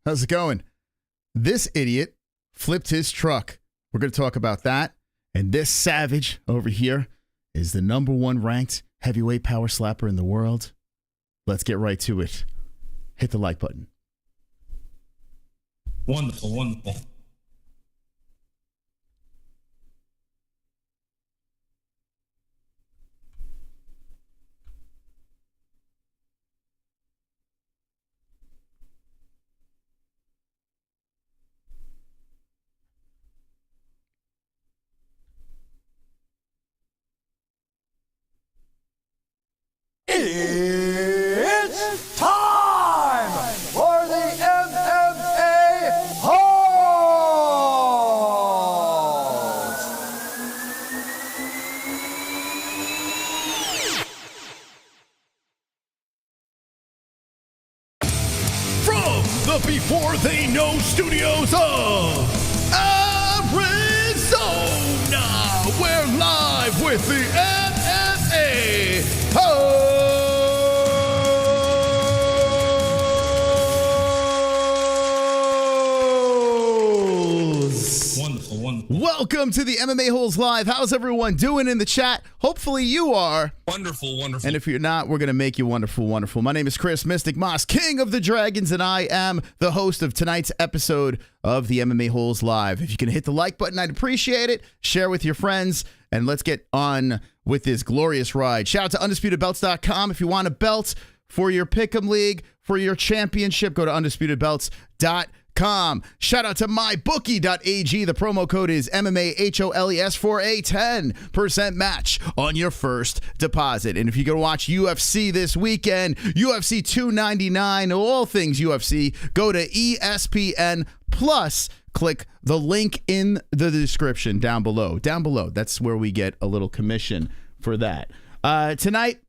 How's it going? This idiot flipped his truck. We're going to talk about that. And this savage over here is the #1 ranked heavyweight power slapper in the world. Let's get right to it. Hit the like button. Wonderful, wonderful. It's time for the MMA-Holes! From the Before They Know studios of Arizona, we're live with the MMA-Holes! Wonderful, wonderful. Welcome to the MMA-Holes Live. How's everyone doing in the chat? Hopefully you are. Wonderful, wonderful. And if you're not, we're going to make you wonderful, wonderful. My name is Chris Mystic Moss, King of the Dragons, and I am the host of tonight's episode of the MMA-Holes Live. If you can hit the like button, I'd appreciate it. Share with your friends, and let's get on with this glorious ride. Shout out to UndisputedBelts.com. If you want a belt for your Pick'em League, for your championship, go to UndisputedBelts.com. Shout out to mybookie.ag. The promo code is MMA-HOLES for a 10% match on your first deposit. And if you're going to watch UFC this weekend, UFC 299, all things UFC, go to ESPN Plus. Click the link in the description down below. Down below. That's where we get a little commission for that. Tonight,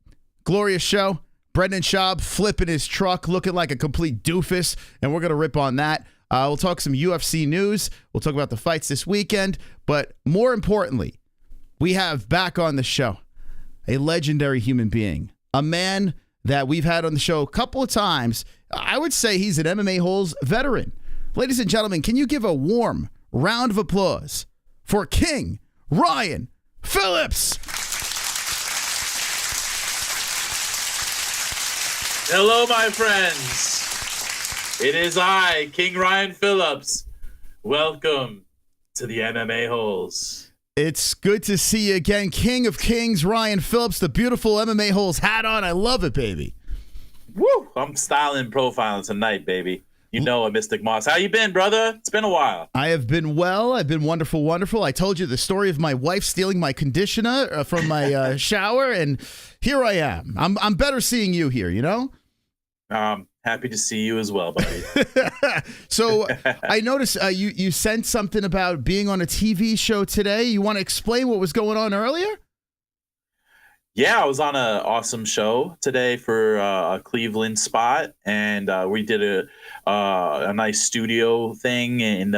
glorious show. Brendan Schaub flipping his truck, looking like a complete doofus, and we're going to rip on that. We'll talk some UFC news. We'll talk about the fights this weekend. But more importantly, we have back on the show a legendary human being, a man that we've had on the show a couple of times. I would say he's an MMA-Holes veteran. Ladies and gentlemen, can you give a warm round of applause for King Ryan Phillips? Hello, my friends. It is I, King Ryan Phillips. Welcome to the MMA-Holes. It's good to see you again. King of Kings, Ryan Phillips, the beautiful MMA-Holes hat on. I love it, baby. Woo! I'm styling and profiling tonight, baby. You know it, Mystic Moss. How you been, brother? It's been a while. I have been well. I've been wonderful, wonderful. I told you the story of my wife stealing my conditioner from my shower, and here I am. I'm better seeing you here, you know? Happy to see you as well, buddy. So I noticed you sent something about being on a TV show today. You want to explain what was going on earlier? Yeah, I was on an awesome show today for a Cleveland spot, and we did a nice studio thing, and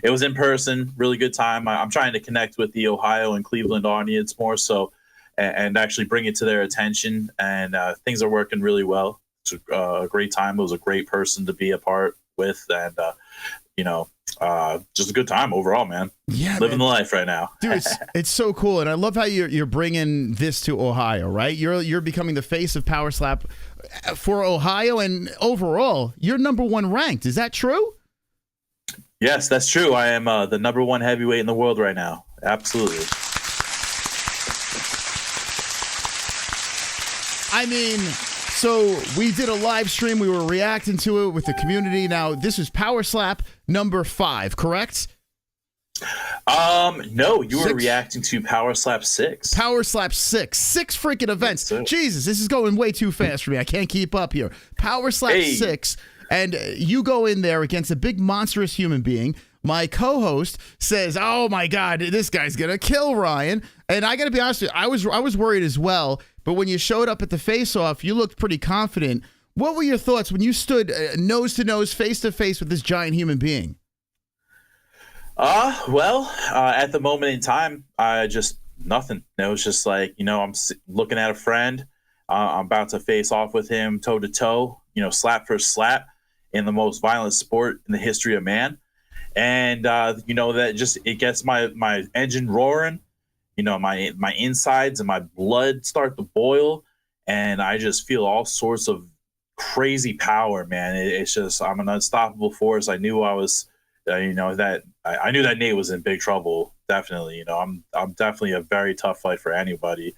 it was in person. Really good time. I'm trying to connect with the Ohio and Cleveland audience more so, and actually bring it to their attention, and things are working really well. It's a great time. It was a great person to be a part with, and just a good time overall, man. Yeah, living the life right now, dude. It's so cool, and I love how you're bringing this to Ohio, right? You're becoming the face of Power Slap for Ohio, and overall, you're #1 ranked. Is that true? Yes, that's true. I am the #1 heavyweight in the world right now. Absolutely. I mean, so we did a live stream. We were reacting to it with the community. Now, this is Power Slap #5, correct? No, you were 6? reacting to Power Slap 6. Power Slap 6. 6 freaking events. Yes, Jesus, this is going way too fast for me. I can't keep up here. Power Slap 6. And you go in there against a big monstrous human being. My co-host says, "Oh my God, this guy's gonna kill Ryan." And I gotta be honest with you, I was worried as well. But when you showed up at the face-off, you looked pretty confident. What were your thoughts when you stood nose to nose, face to face with this giant human being? At the moment in time, I just nothing. It was just like, I'm looking at a friend. I'm about to face off with him toe to toe, slap for slap. in the most violent sport in the history of man. And that just it gets my engine roaring. My insides and my blood start to boil, and I just feel all sorts of crazy power, man. It's just I'm an unstoppable force. I knew I was, I knew that Nate was in big trouble. Definitely, I'm definitely a very tough fight for anybody.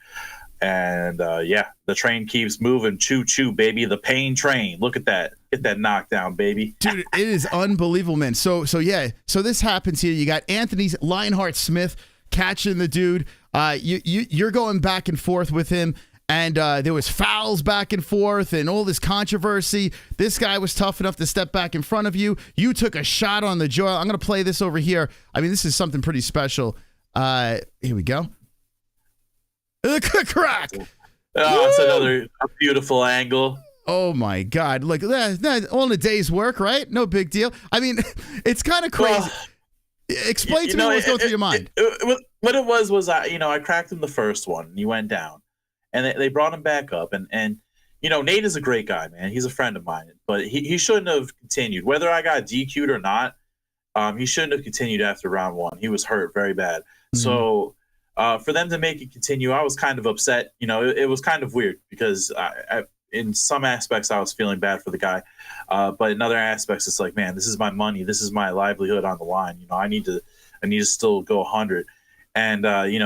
And the train keeps moving. Choo choo, baby. The pain train. Look at that. Get that knockdown, baby. Dude, it is unbelievable, man. So this happens here. You got Anthony Lionheart Smith catching the dude. You're going back and forth with him, and there was fouls back and forth and all this controversy. This guy was tough enough to step back in front of you. You took a shot on the jaw. I'm going to play this over here. I mean, this is something pretty special. Here we go. Crack. Oh, it's another beautiful angle. Oh my God! Look, that all in a day's work, right? No big deal. I mean, it's kind of crazy. Well, explain to me what's going through your mind. What it was I cracked him the first one, and he went down, and they brought him back up, and Nate is a great guy, man. He's a friend of mine, but he shouldn't have continued. Whether I got DQ'd or not, he shouldn't have continued after round one. He was hurt very bad. Mm-hmm. So. For them to make it continue, I was kind of upset. It was kind of weird because in some aspects I was feeling bad for the guy, but in other aspects it's like, man, this is my money, this is my livelihood on the line. I need to still go 100, and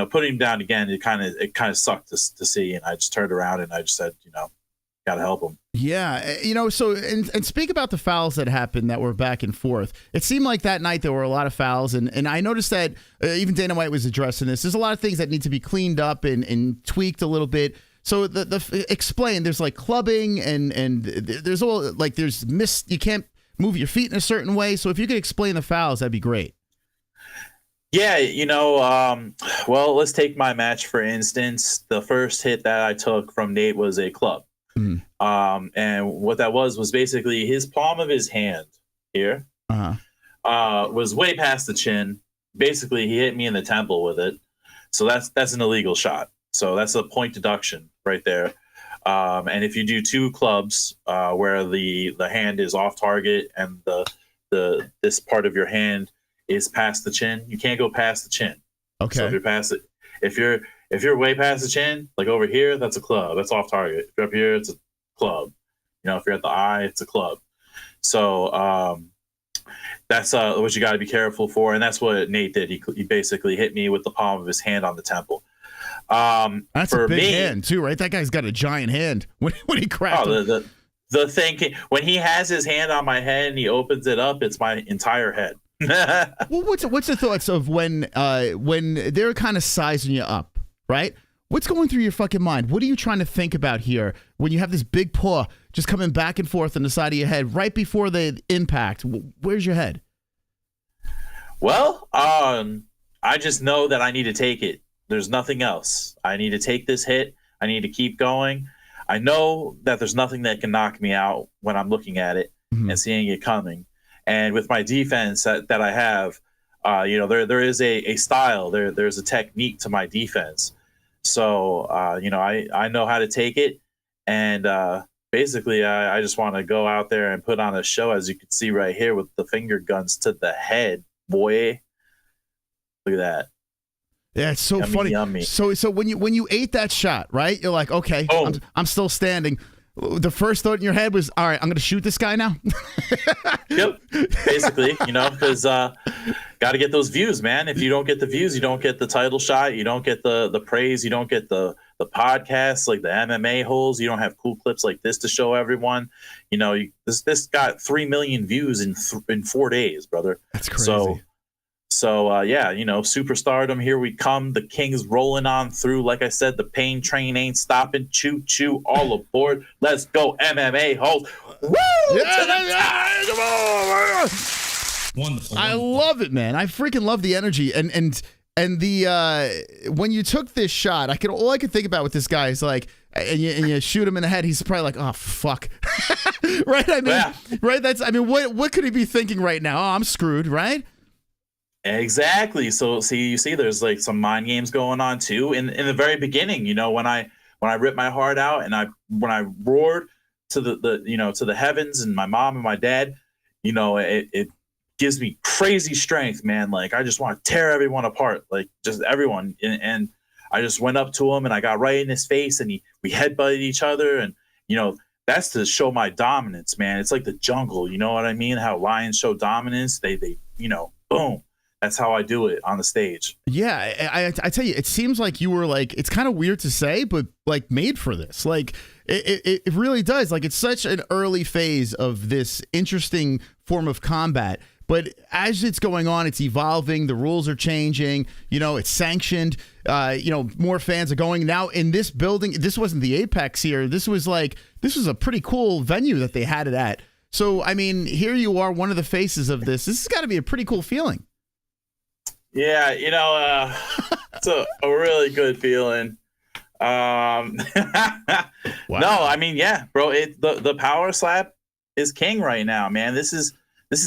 putting him down again, it kind of sucked to see, and I just turned around and I just said, got to help him. Yeah, so and speak about the fouls that happened that were back and forth. It seemed like that night there were a lot of fouls, and I noticed that even Dana White was addressing this. There's a lot of things that need to be cleaned up and tweaked a little bit. So explain. There's like clubbing and there's all like there's you can't move your feet in a certain way. So if you could explain the fouls, that'd be great. Yeah, well, let's take my match for instance. The first hit that I took from Nate was a club. Mm-hmm. And what that was basically his palm of his hand here was way past the chin. Basically, he hit me in the temple with it. So that's an illegal shot. So that's a point deduction right there. And if you do two clubs where the hand is off target and this part of your hand is past the chin, you can't go past the chin. Okay. So if you're past it, if you're way past the chin, like over here, that's a club. That's off target. If you're up here, it's a club. If you're at the eye, it's a club. So that's what you got to be careful for. And that's what Nate did. He basically hit me with the palm of his hand on the temple. That's for a big hand too, right? That guy's got a giant hand when he cracked him. The thing, when he has his hand on my head and he opens it up, it's my entire head. Well, what's the thoughts of when they're kind of sizing you up? Right? What's going through your fucking mind? What are you trying to think about here when you have this big paw just coming back and forth on the side of your head right before the impact? Where's your head? Well, I just know that I need to take it. There's nothing else. I need to take this hit. I need to keep going. I know that there's nothing that can knock me out when I'm looking at it and seeing it coming. And with my defense that I have, there is a style, there's a technique to my defense. So, I know how to take it. And basically, I just want to go out there and put on a show, as you can see right here with the finger guns to the head, boy. Look at that. Yeah, it's so funny. Yummy. So when you ate that shot, right? You're like, okay, I'm still standing. The first thought in your head was, all right, I'm going to shoot this guy now. Yep. Basically, because got to get those views, man. If you don't get the views, you don't get the title shot. You don't get the praise. You don't get the podcasts like the MMA-Holes. You don't have cool clips like this to show everyone. This got 3 million views in 4 days, brother. That's crazy. So superstardom, here we come. The King's rolling on through. Like I said, the pain train ain't stopping. Choo choo, all aboard. Let's go, MMA-Holes. Woo! Wonderful. I love it, man. I freaking love the energy and the when you took this shot, all I could think about with this guy is like, and you shoot him in the head, he's probably like, oh fuck, right? Right. What could he be thinking right now? Oh, I'm screwed, right? Exactly. So you see there's like some mind games going on too. In the very beginning, when I ripped my heart out and when I roared to the heavens and my mom and my dad, it gives me crazy strength, man. Like, I just want to tear everyone apart, like just everyone. And I just went up to him and I got right in his face and we headbutted each other. And, that's to show my dominance, man. It's like the jungle. You know what I mean? How lions show dominance. They boom. That's how I do it on the stage. Yeah, I tell you, it seems like you were like, it's kind of weird to say, but like made for this. Like it really does. Like, it's such an early phase of this interesting form of combat. But as it's going on, it's evolving. The rules are changing. It's sanctioned. More fans are going now in this building. This wasn't the Apex here. This was a pretty cool venue that they had it at. So, I mean, here you are, one of the faces of this. This has got to be a pretty cool feeling. Yeah, it's a really good feeling. Wow. No, I mean, yeah, bro. The power slap is king right now, man. This is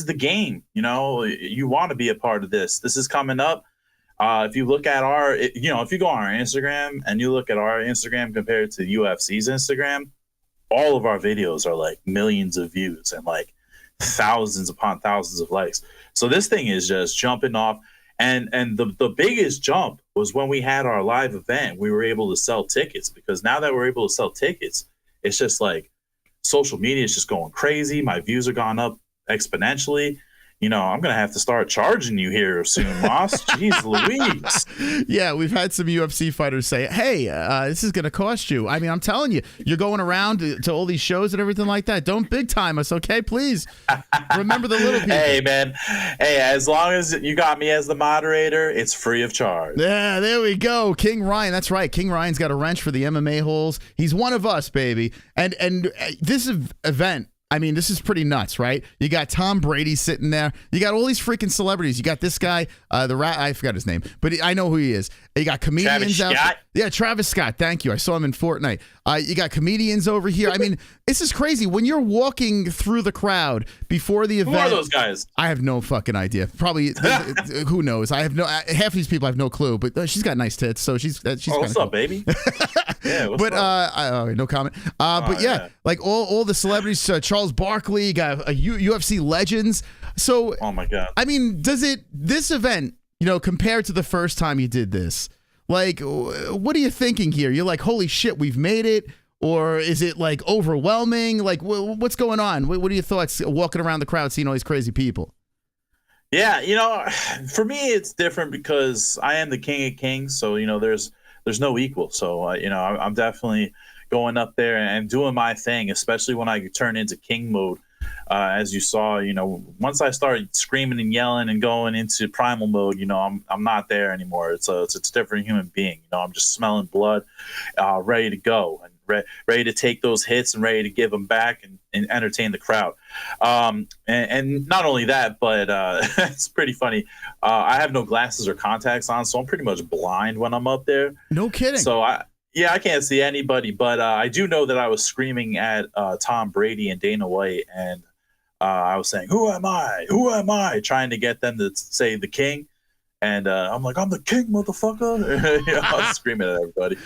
the game. You want to be a part of this. This is coming up. If you look at if you go on our Instagram and you look at our Instagram compared to UFC's Instagram, all of our videos are like millions of views and like thousands upon thousands of likes. So this thing is just jumping off. And the biggest jump was when we had our live event. We were able to sell tickets, because now that we're able to sell tickets, it's just like social media is just going crazy. My views are gone up exponentially. I'm going to have to start charging you here soon, Moss. Jeez Louise. Yeah, we've had some UFC fighters say, hey, this is going to cost you. I mean, I'm telling you, you're going around to all these shows and everything like that. Don't big time us, okay? Please. Remember the little people. Hey, man. Hey, as long as you got me as the moderator, it's free of charge. Yeah, there we go. King Ryan. That's right. King Ryan's got a wrench for the MMA-Holes. He's one of us, baby. And this event, I mean, this is pretty nuts, right? You got Tom Brady sitting there. You got all these freaking celebrities. You got this guy, I forgot his name, but I know who he is. You got comedians out there. Yeah, Travis Scott. Thank you. I saw him in Fortnite. You got comedians over here. I mean, this is crazy. When you're walking through the crowd before the event. Who are those guys? I have no fucking idea. Probably, who knows? I have half of these people I have no clue, but she's got nice tits, so she's what's cool. up, baby? Yeah, what's up? No comment. But yeah, like all the celebrities, Charles Barkley, got UFC legends. So, oh my God. I mean, this event, compared to the first time you did this, like, what are you thinking here? You're like, holy shit, we've made it? Or is it like overwhelming? Like, what's going on? What are your thoughts walking around the crowd, seeing all these crazy people? Yeah, for me, it's different because I am the king of kings. So, there's no equal. So, I'm definitely going up there and doing my thing, especially when I turn into king mode. As you saw, once I started screaming and yelling and going into primal mode, I'm not there anymore. It's a different human being. I'm just smelling blood, ready to go and ready to take those hits and ready to give them back and entertain the crowd. And not only that, but it's pretty funny. I have no glasses or contacts on, so I'm pretty much blind when I'm up there. No kidding. So I can't see anybody, but I do know that I was screaming at Tom Brady and Dana White, and I was saying, "Who am I? Who am I?" Trying to get them to say the king, and I'm like, "I'm the king, motherfucker!" I was screaming at everybody.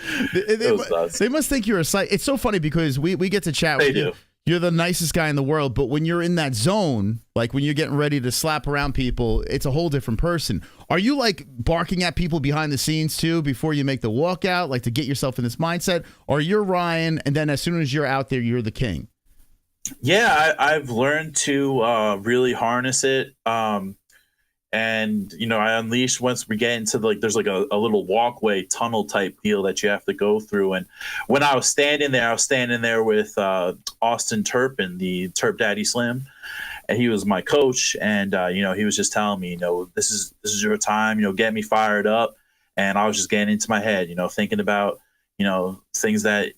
They must think you're a sight. It's so funny because we get to chat with you. You're the nicest guy in the world, but when you're in that zone, like when you're getting ready to slap around people, it's a whole different person. Are you like barking at people behind the scenes too before you make the walkout, like to get yourself in this mindset? Or you're Ryan, and then as soon as you're out there, you're the king? Yeah, I've learned to really harness it. And, I unleash once we get into there's like a little walkway tunnel type deal that you have to go through. And when I was standing there with Austin Turpin, the Turp Daddy Slim, and he was my coach. And, he was just telling me, this is your time, get me fired up. And I was just getting into my head, thinking about, things that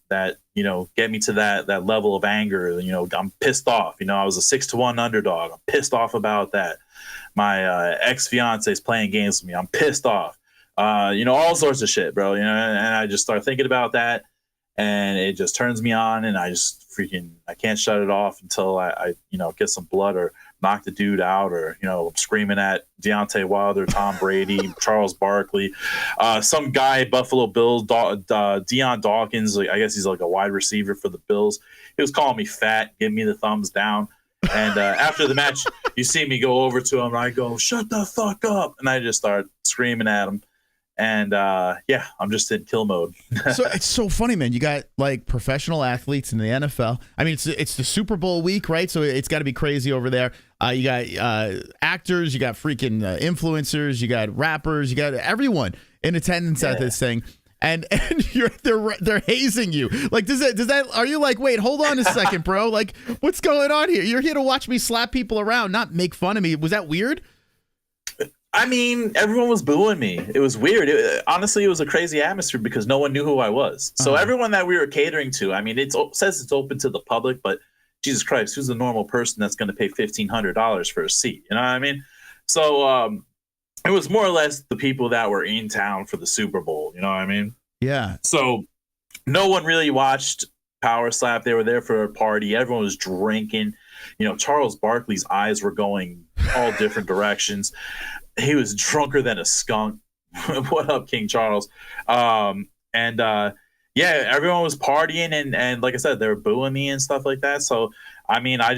get me to that level of anger. I'm pissed off. I was a 6-1 underdog. I'm pissed off about that. My ex-fiance is playing games with me. I'm pissed off. All sorts of shit, bro. And I just start thinking about that, and it just turns me on, and I just I can't shut it off until I get some blood or knock the dude out, or screaming at Deontay Wilder, Tom Brady, Charles Barkley, some guy, Buffalo Bills, Deion Dawkins. I guess he's like a wide receiver for the Bills. He was calling me fat, giving me the thumbs down. And after the match, you see me go over to him, and I go, "Shut the fuck up!" And I just start screaming at him. And I'm just in kill mode. So it's so funny, man. You got like professional athletes in the NFL. I mean, it's the Super Bowl week, right? So it's got to be crazy over there. You got actors, you got freaking influencers, you got rappers, you got everyone in attendance at this thing. And they're hazing you. Like, does that are you like, wait, hold on a second, bro? Like, what's going on here? You're here to watch me slap people around, not make fun of me. Was that weird? I mean, everyone was booing me. It was weird. Honestly, it was a crazy atmosphere because no one knew who I was. So everyone that we were catering to, I mean, it says it's open to the public, but Jesus Christ, who's the normal person that's going to pay $1,500 for a seat? You know what I mean? So it was more or less the people that were in town for the Super Bowl. You know what I mean? Yeah. So no one really watched Power Slap. They were there for a party. Everyone was drinking. Charles Barkley's eyes were going all different directions. He was drunker than a skunk. What up, King Charles? Everyone was partying, and like I said, they were booing me and stuff like that. So, I mean, I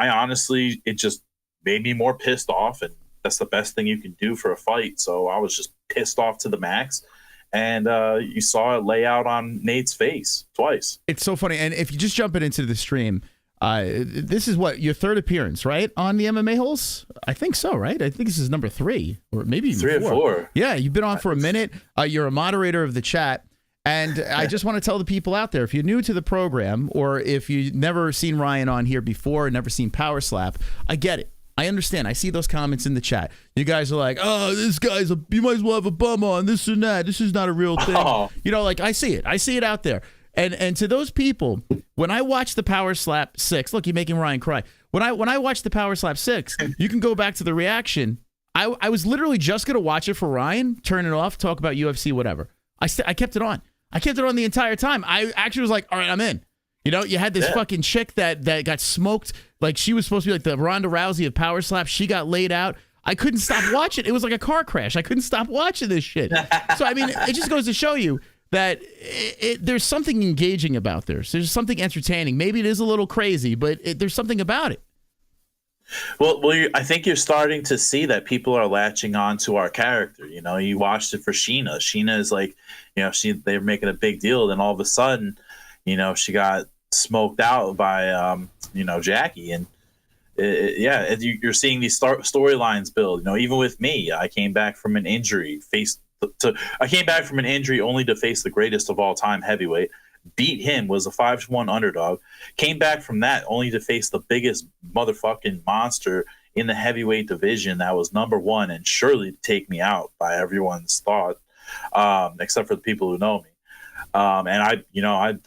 honestly, it just made me more pissed off, and that's the best thing you can do for a fight. So I was just pissed off to the max. And you saw it lay out on Nate's face twice. It's so funny. And if you just jump into the stream, this is what, your third appearance, right, on the MMA-Holes? I think so, right? I think this is number 3, or maybe even 3 or 4. Yeah, you've been on for a minute. You're a moderator of the chat. And I just want to tell the people out there, if you're new to the program, or if you've never seen Ryan on here before, never seen Power Slap, I get it. I understand. I see those comments in the chat. You guys are like, "Oh, this guy's you might as well have a bum on, this and that. This is not a real thing." Oh. Like, I see it. I see it out there. And to those people, when I watch the Power Slap 6, look, you're making Ryan cry. When I watch the Power Slap 6, you can go back to the reaction. I was literally just going to watch it for Ryan, turn it off, talk about UFC, whatever. I kept it on. I kept it on the entire time. I actually was like, all right, I'm in. You had this fucking chick that got smoked. Like, she was supposed to be like the Ronda Rousey of Power Slap. She got laid out. I couldn't stop watching. It was like a car crash. I couldn't stop watching this shit. So, I mean, it just goes to show you that there's something engaging about this. There's something entertaining. Maybe it is a little crazy, but there's something about it. Well, I think you're starting to see that people are latching on to our character. You watched it for Sheena. Sheena is like, they're making a big deal. Then all of a sudden, she got smoked out by, Jackie. And you're seeing these storylines build. Even with me, I came back from an injury, only to face the greatest of all time heavyweight, beat him, was a 5-1 underdog, came back from that only to face the biggest motherfucking monster in the heavyweight division that was number 1 and surely to take me out by everyone's thought, except for the people who know me. And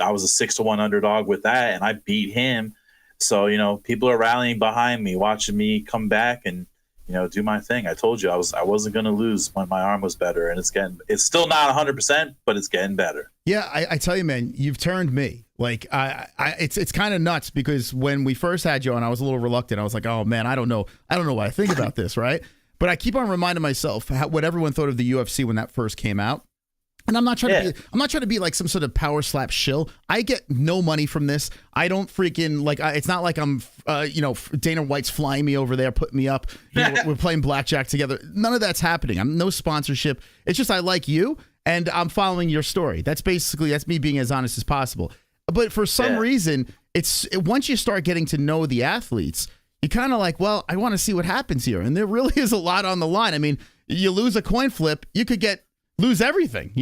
I was a 6-1 underdog with that, and I beat him. So, people are rallying behind me, watching me come back and, do my thing. I told you I wasn't going to lose when my arm was better, and it's still not 100%, but it's getting better. Yeah, I tell you, man, you've turned me. Like, it's kind of nuts, because when we first had you on, I was a little reluctant. I was like, oh man, I don't know what I think about this, right? But I keep on reminding myself what everyone thought of the UFC when that first came out. And I'm not trying to be like some sort of Power Slap shill. I get no money from this. I don't freaking it's not like I'm Dana White's flying me over there, putting me up. We're playing blackjack together. None of that's happening. I'm no sponsorship. It's just I like you and I'm following your story. That's me being as honest as possible. But for some reason, once you start getting to know the athletes, you kind of like, well, I want to see what happens here. And there really is a lot on the line. I mean, you lose a coin flip, you could lose everything,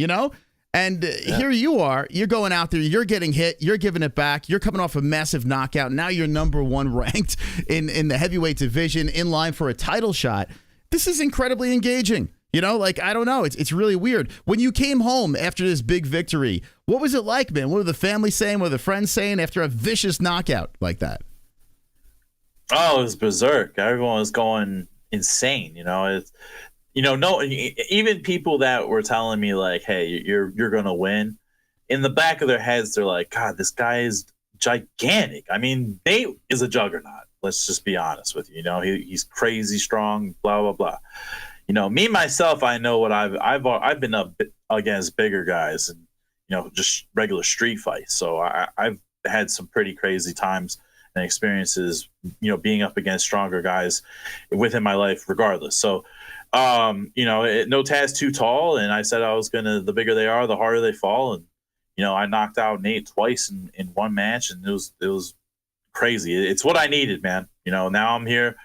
And here you are, you're going out there, you're getting hit, you're giving it back, you're coming off a massive knockout. Now you're number 1 ranked in the heavyweight division, in line for a title shot. This is incredibly engaging. I don't know. It's really weird. When you came home after this big victory, what was it like, man? What were the family saying? What were the friends saying after a vicious knockout like that? Oh, it was berserk. Everyone was going insane. Even people that were telling me like, "Hey, you're gonna win," in the back of their heads, they're like, "God, this guy is gigantic." I mean, Nate is a juggernaut. Let's just be honest with you. You know, he's crazy strong, blah, blah, blah. You know, me, myself, I know what I've been up against bigger guys and, you know, just regular street fights. So I've had some pretty crazy times and experiences, you know, being up against stronger guys within my life regardless. So, you know, no Taz too tall. And I said the bigger they are, the harder they fall. And, you know, I knocked out Nate twice in one match, and it was crazy. It's what I needed, man. You know, now I'm here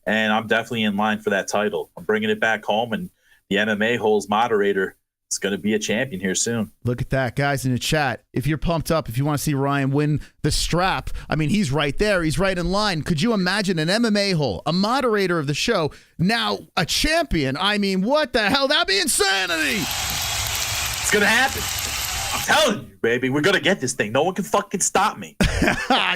and I'm definitely in line for that title. I'm bringing it back home, and the MMA-Holes moderator is going to be a champion here soon. Look at that, guys in the chat. If you're pumped up, if you want to see Ryan win the strap, I mean, he's right there. He's right in line. Could you imagine an MMA hole, a moderator of the show, now a champion? I mean, what the hell? That'd be insanity. It's going to happen. I'm telling you, baby, we're going to get this thing. No one can fucking stop me.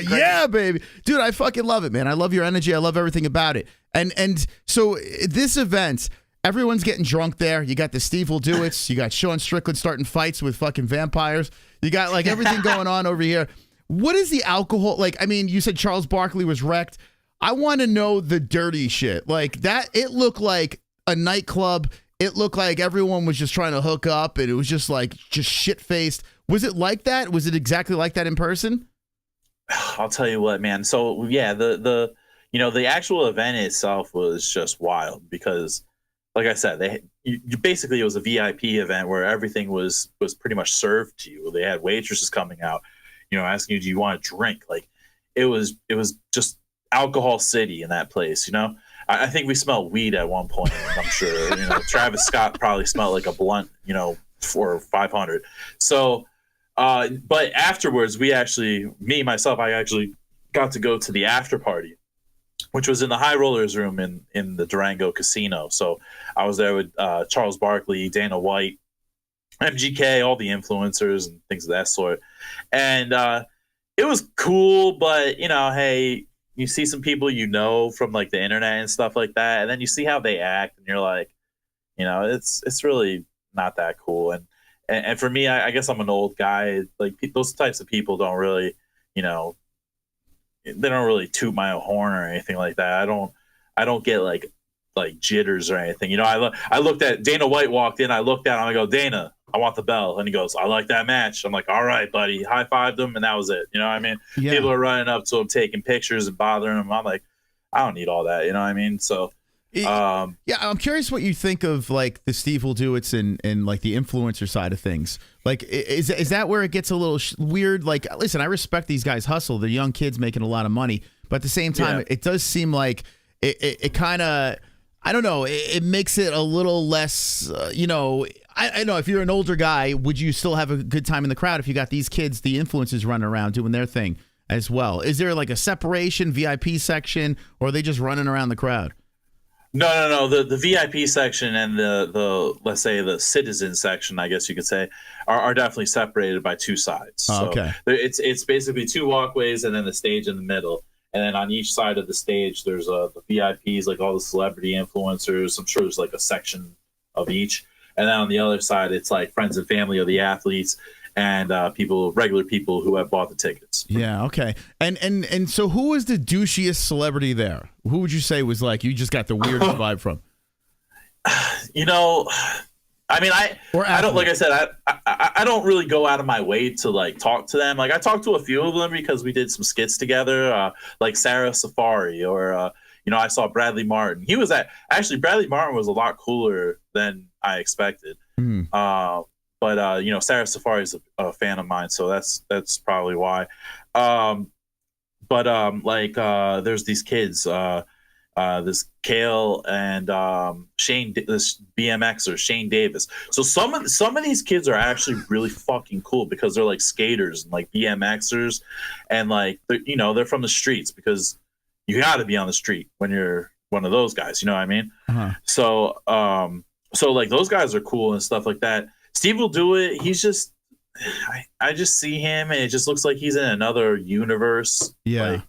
Yeah, baby. Dude, I fucking love it, man. I love your energy. I love everything about it. And so this event, everyone's getting drunk there. You got the Steve Will Do It's. You got Sean Strickland starting fights with fucking vampires. You got like everything going on over here. What is the alcohol? Like, I mean, you said Charles Barkley was wrecked. I want to know the dirty shit. Like that, it looked like a nightclub. It looked like everyone was just trying to hook up, and it was just like shit-faced. Was it like that? Was it exactly like that in person? I'll tell you what, man. So yeah, the you know, the actual event itself was just wild because, like I said, you basically, it was a VIP event where everything was pretty much served to you. They had waitresses coming out, you know, asking you, do you want a drink? Like it was just alcohol city in that place, you know. I think we smelled weed at one point. I'm sure, you know, Travis Scott probably smelled like a blunt, you know, for 500. So, but afterwards, I actually got to go to the after party, which was in the High Rollers room in the Durango Casino. So I was there with Charles Barkley, Dana White, MGK, all the influencers and things of that sort. And it was cool, but, you know, hey, you see some people you know from like the internet and stuff like that, and then you see how they act, and you're like, you know, it's really not that cool. And for me, I guess I'm an old guy. Like those types of people don't really, you know, they don't really toot my own horn or anything like that. I don't get like jitters or anything. You know, I looked at Dana White walked in. I looked at him. I go, Dana, I want the bell. And he goes, I like that match. I'm like, all right, buddy. High-fived him, and that was it. You know what I mean? Yeah. People are running up to him, taking pictures and bothering him. I'm like, I don't need all that. You know what I mean? So, yeah, I'm curious what you think of like the Steve Will Do It's and like the influencer side of things. Like, is that where it gets a little weird? Like, listen, I respect these guys' hustle. They're young kids making a lot of money, but at the same time, it does seem like it kind of, I don't know, it makes it a little less, you know. I know if you're an older guy, would you still have a good time in the crowd if you got these kids, the influencers running around doing their thing as well? Is there like a separation, VIP section, or are they just running around the crowd? No. The VIP section and the let's say the citizen section, I guess you could say, are definitely separated by two sides. Oh, okay. So it's basically two walkways and then the stage in the middle. And then on each side of the stage, there's the VIPs, like all the celebrity influencers. I'm sure there's like a section of each. And then on the other side, it's like friends and family of the athletes and regular people who have bought the tickets. Yeah, okay. And so who was the douchiest celebrity there? Who would you say was like, you just got the weirdest vibe from? You know, I mean, I don't, like I said, I don't really go out of my way to like talk to them. Like I talked to a few of them because we did some skits together, like Sarah Safari or, you know, I saw Bradley Martin. Actually Bradley Martin was a lot cooler than I expected. Mm. But you know, Sarah Safari is a fan of mine, so that's probably why. There's these kids, this Kale and Shane, this BMXer Shane Davis. So some of these kids are actually really fucking cool because they're like skaters and like BMXers, and like they're from the streets because you got to be on the street when you're one of those guys. You know what I mean? Uh-huh. So like those guys are cool and stuff like that. Steve Will Do It. He's just, I just see him and it just looks like he's in another universe. Yeah. Like,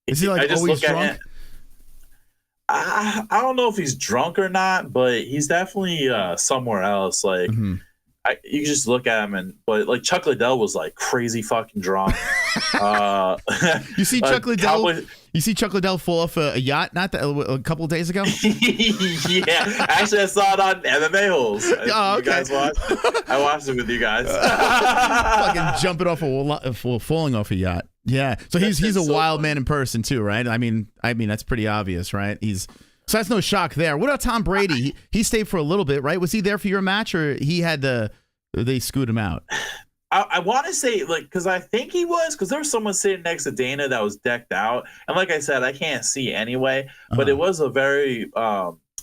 is he like I just always look drunk? at him, I don't know if he's drunk or not, but he's definitely somewhere else. Like you just look at him but like Chuck Liddell was like crazy fucking drunk. You see Chuck Liddell? You see Chuck Liddell fall off a yacht not that, a couple of days ago? Yeah, actually, I saw it on MMA-Holes. Oh, okay. You guys watched it? I watched it with you guys. Fucking jumping off falling off a yacht. Yeah. So he's a wild man in person too, right? I mean that's pretty obvious, right? So that's no shock there. What about Tom Brady? He stayed for a little bit, right? Was he there for your match, or they scoot him out? I want to say, like, because I think he was, because there was someone sitting next to Dana that was decked out, and like I said, I can't see anyway, but it was a very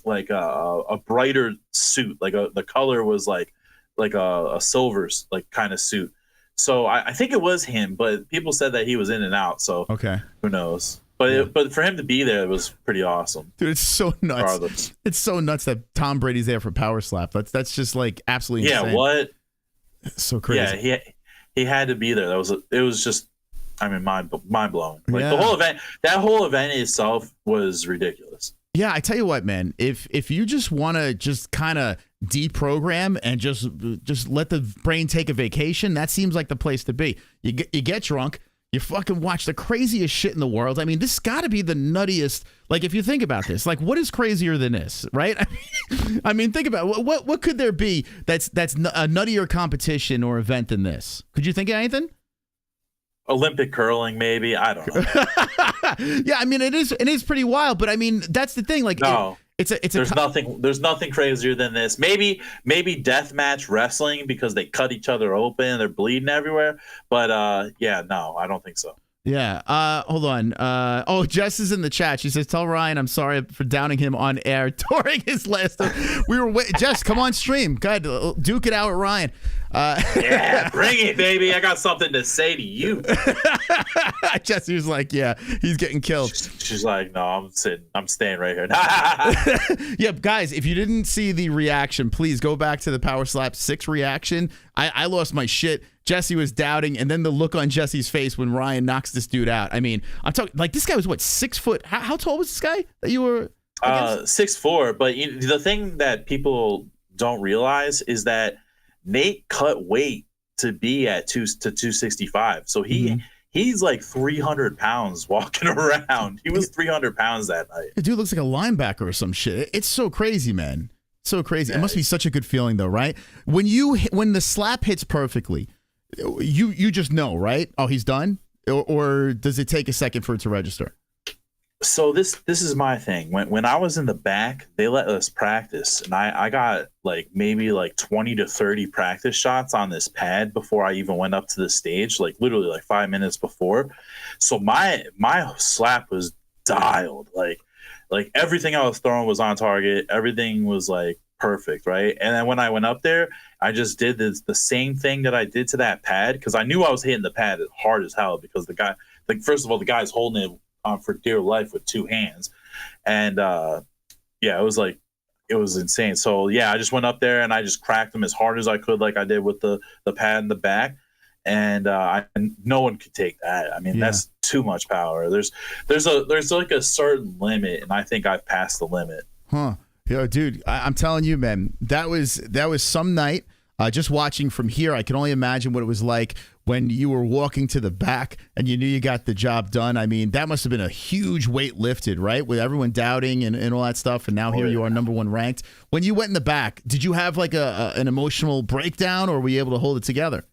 like a brighter suit, like the color was like a silvers like kind of suit. So I think it was him, but people said that he was in and out. So okay, who knows? But but for him to be there, it was pretty awesome. Dude, it's so nuts. Regardless. It's so nuts that Tom Brady's there for Power Slap. That's just like absolutely insane. Yeah, what? It's so crazy. Yeah, he had to be there. It was just, I mean, mind blowing. Like yeah. the whole event, that whole event itself was ridiculous. Yeah, I tell you what, man. If you just want to just kind of deprogram and just let the brain take a vacation, that seems like the place to be. You get drunk. You fucking watch the craziest shit in the world. I mean, this got to be the nuttiest. Like, if you think about this, like, what is crazier than this, right? I mean, think about it. What could there be that's a nuttier competition or event than this? Could you think of anything? Olympic curling, maybe. I don't know. Yeah, I mean, it is pretty wild. But I mean, that's the thing. Like, no. There's nothing crazier than this. Maybe deathmatch wrestling because they cut each other open, they're bleeding everywhere. But yeah, no, I don't think so. Yeah. Hold on. Oh, Jess is in the chat. She says, "Tell Ryan I'm sorry for downing him on air during his last." Jess, come on stream. Go ahead, duke it out with Ryan. Yeah, bring it, baby. I got something to say to you. Jesse was like, "Yeah, he's getting killed." She's like, "No, I'm staying right here." Yeah, guys, if you didn't see the reaction, please go back to the Power Slap 6 reaction. I lost my shit. Jesse was doubting, and then the look on Jesse's face when Ryan knocks this dude out. I mean, I'm talking like this guy was what, 6 foot? How tall was this guy that you were? 6'4". But the thing that people don't realize is that Nate cut weight to be at 265. So he's like 300 pounds walking around. He was 300 pounds that night. The dude looks like a linebacker or some shit. It's so crazy, man. So crazy. Yeah. It must be such a good feeling though, right? When the slap hits perfectly, you just know, right? Oh, he's done? Or does it take a second for it to register? So this is my thing. When I was in the back, they let us practice, and I got maybe 20 to 30 practice shots on this pad before I even went up to the stage, literally 5 minutes before. So my slap was dialed. Like everything I was throwing was on target. Everything was perfect, right? And then when I went up there, I just did the same thing that I did to that pad because I knew I was hitting the pad hard as hell because the guy, first of all, the guy's holding it on for dear life with 2 hands, and yeah, it was insane. So yeah, I just went up there and I just cracked him as hard as I could, like I did with the pad in the back, and no one could take that. I mean, that's too much power. There's a certain limit, and I think I've passed the limit. Huh. Yo, dude, I'm telling you, man, that was some night. Just watching from here, I can only imagine what it was like when you were walking to the back and you knew you got the job done. I mean, that must have been a huge weight lifted, right? With everyone doubting and all that stuff. And now here you are, #1 ranked. When you went in the back, did you have an emotional breakdown, or were you able to hold it together?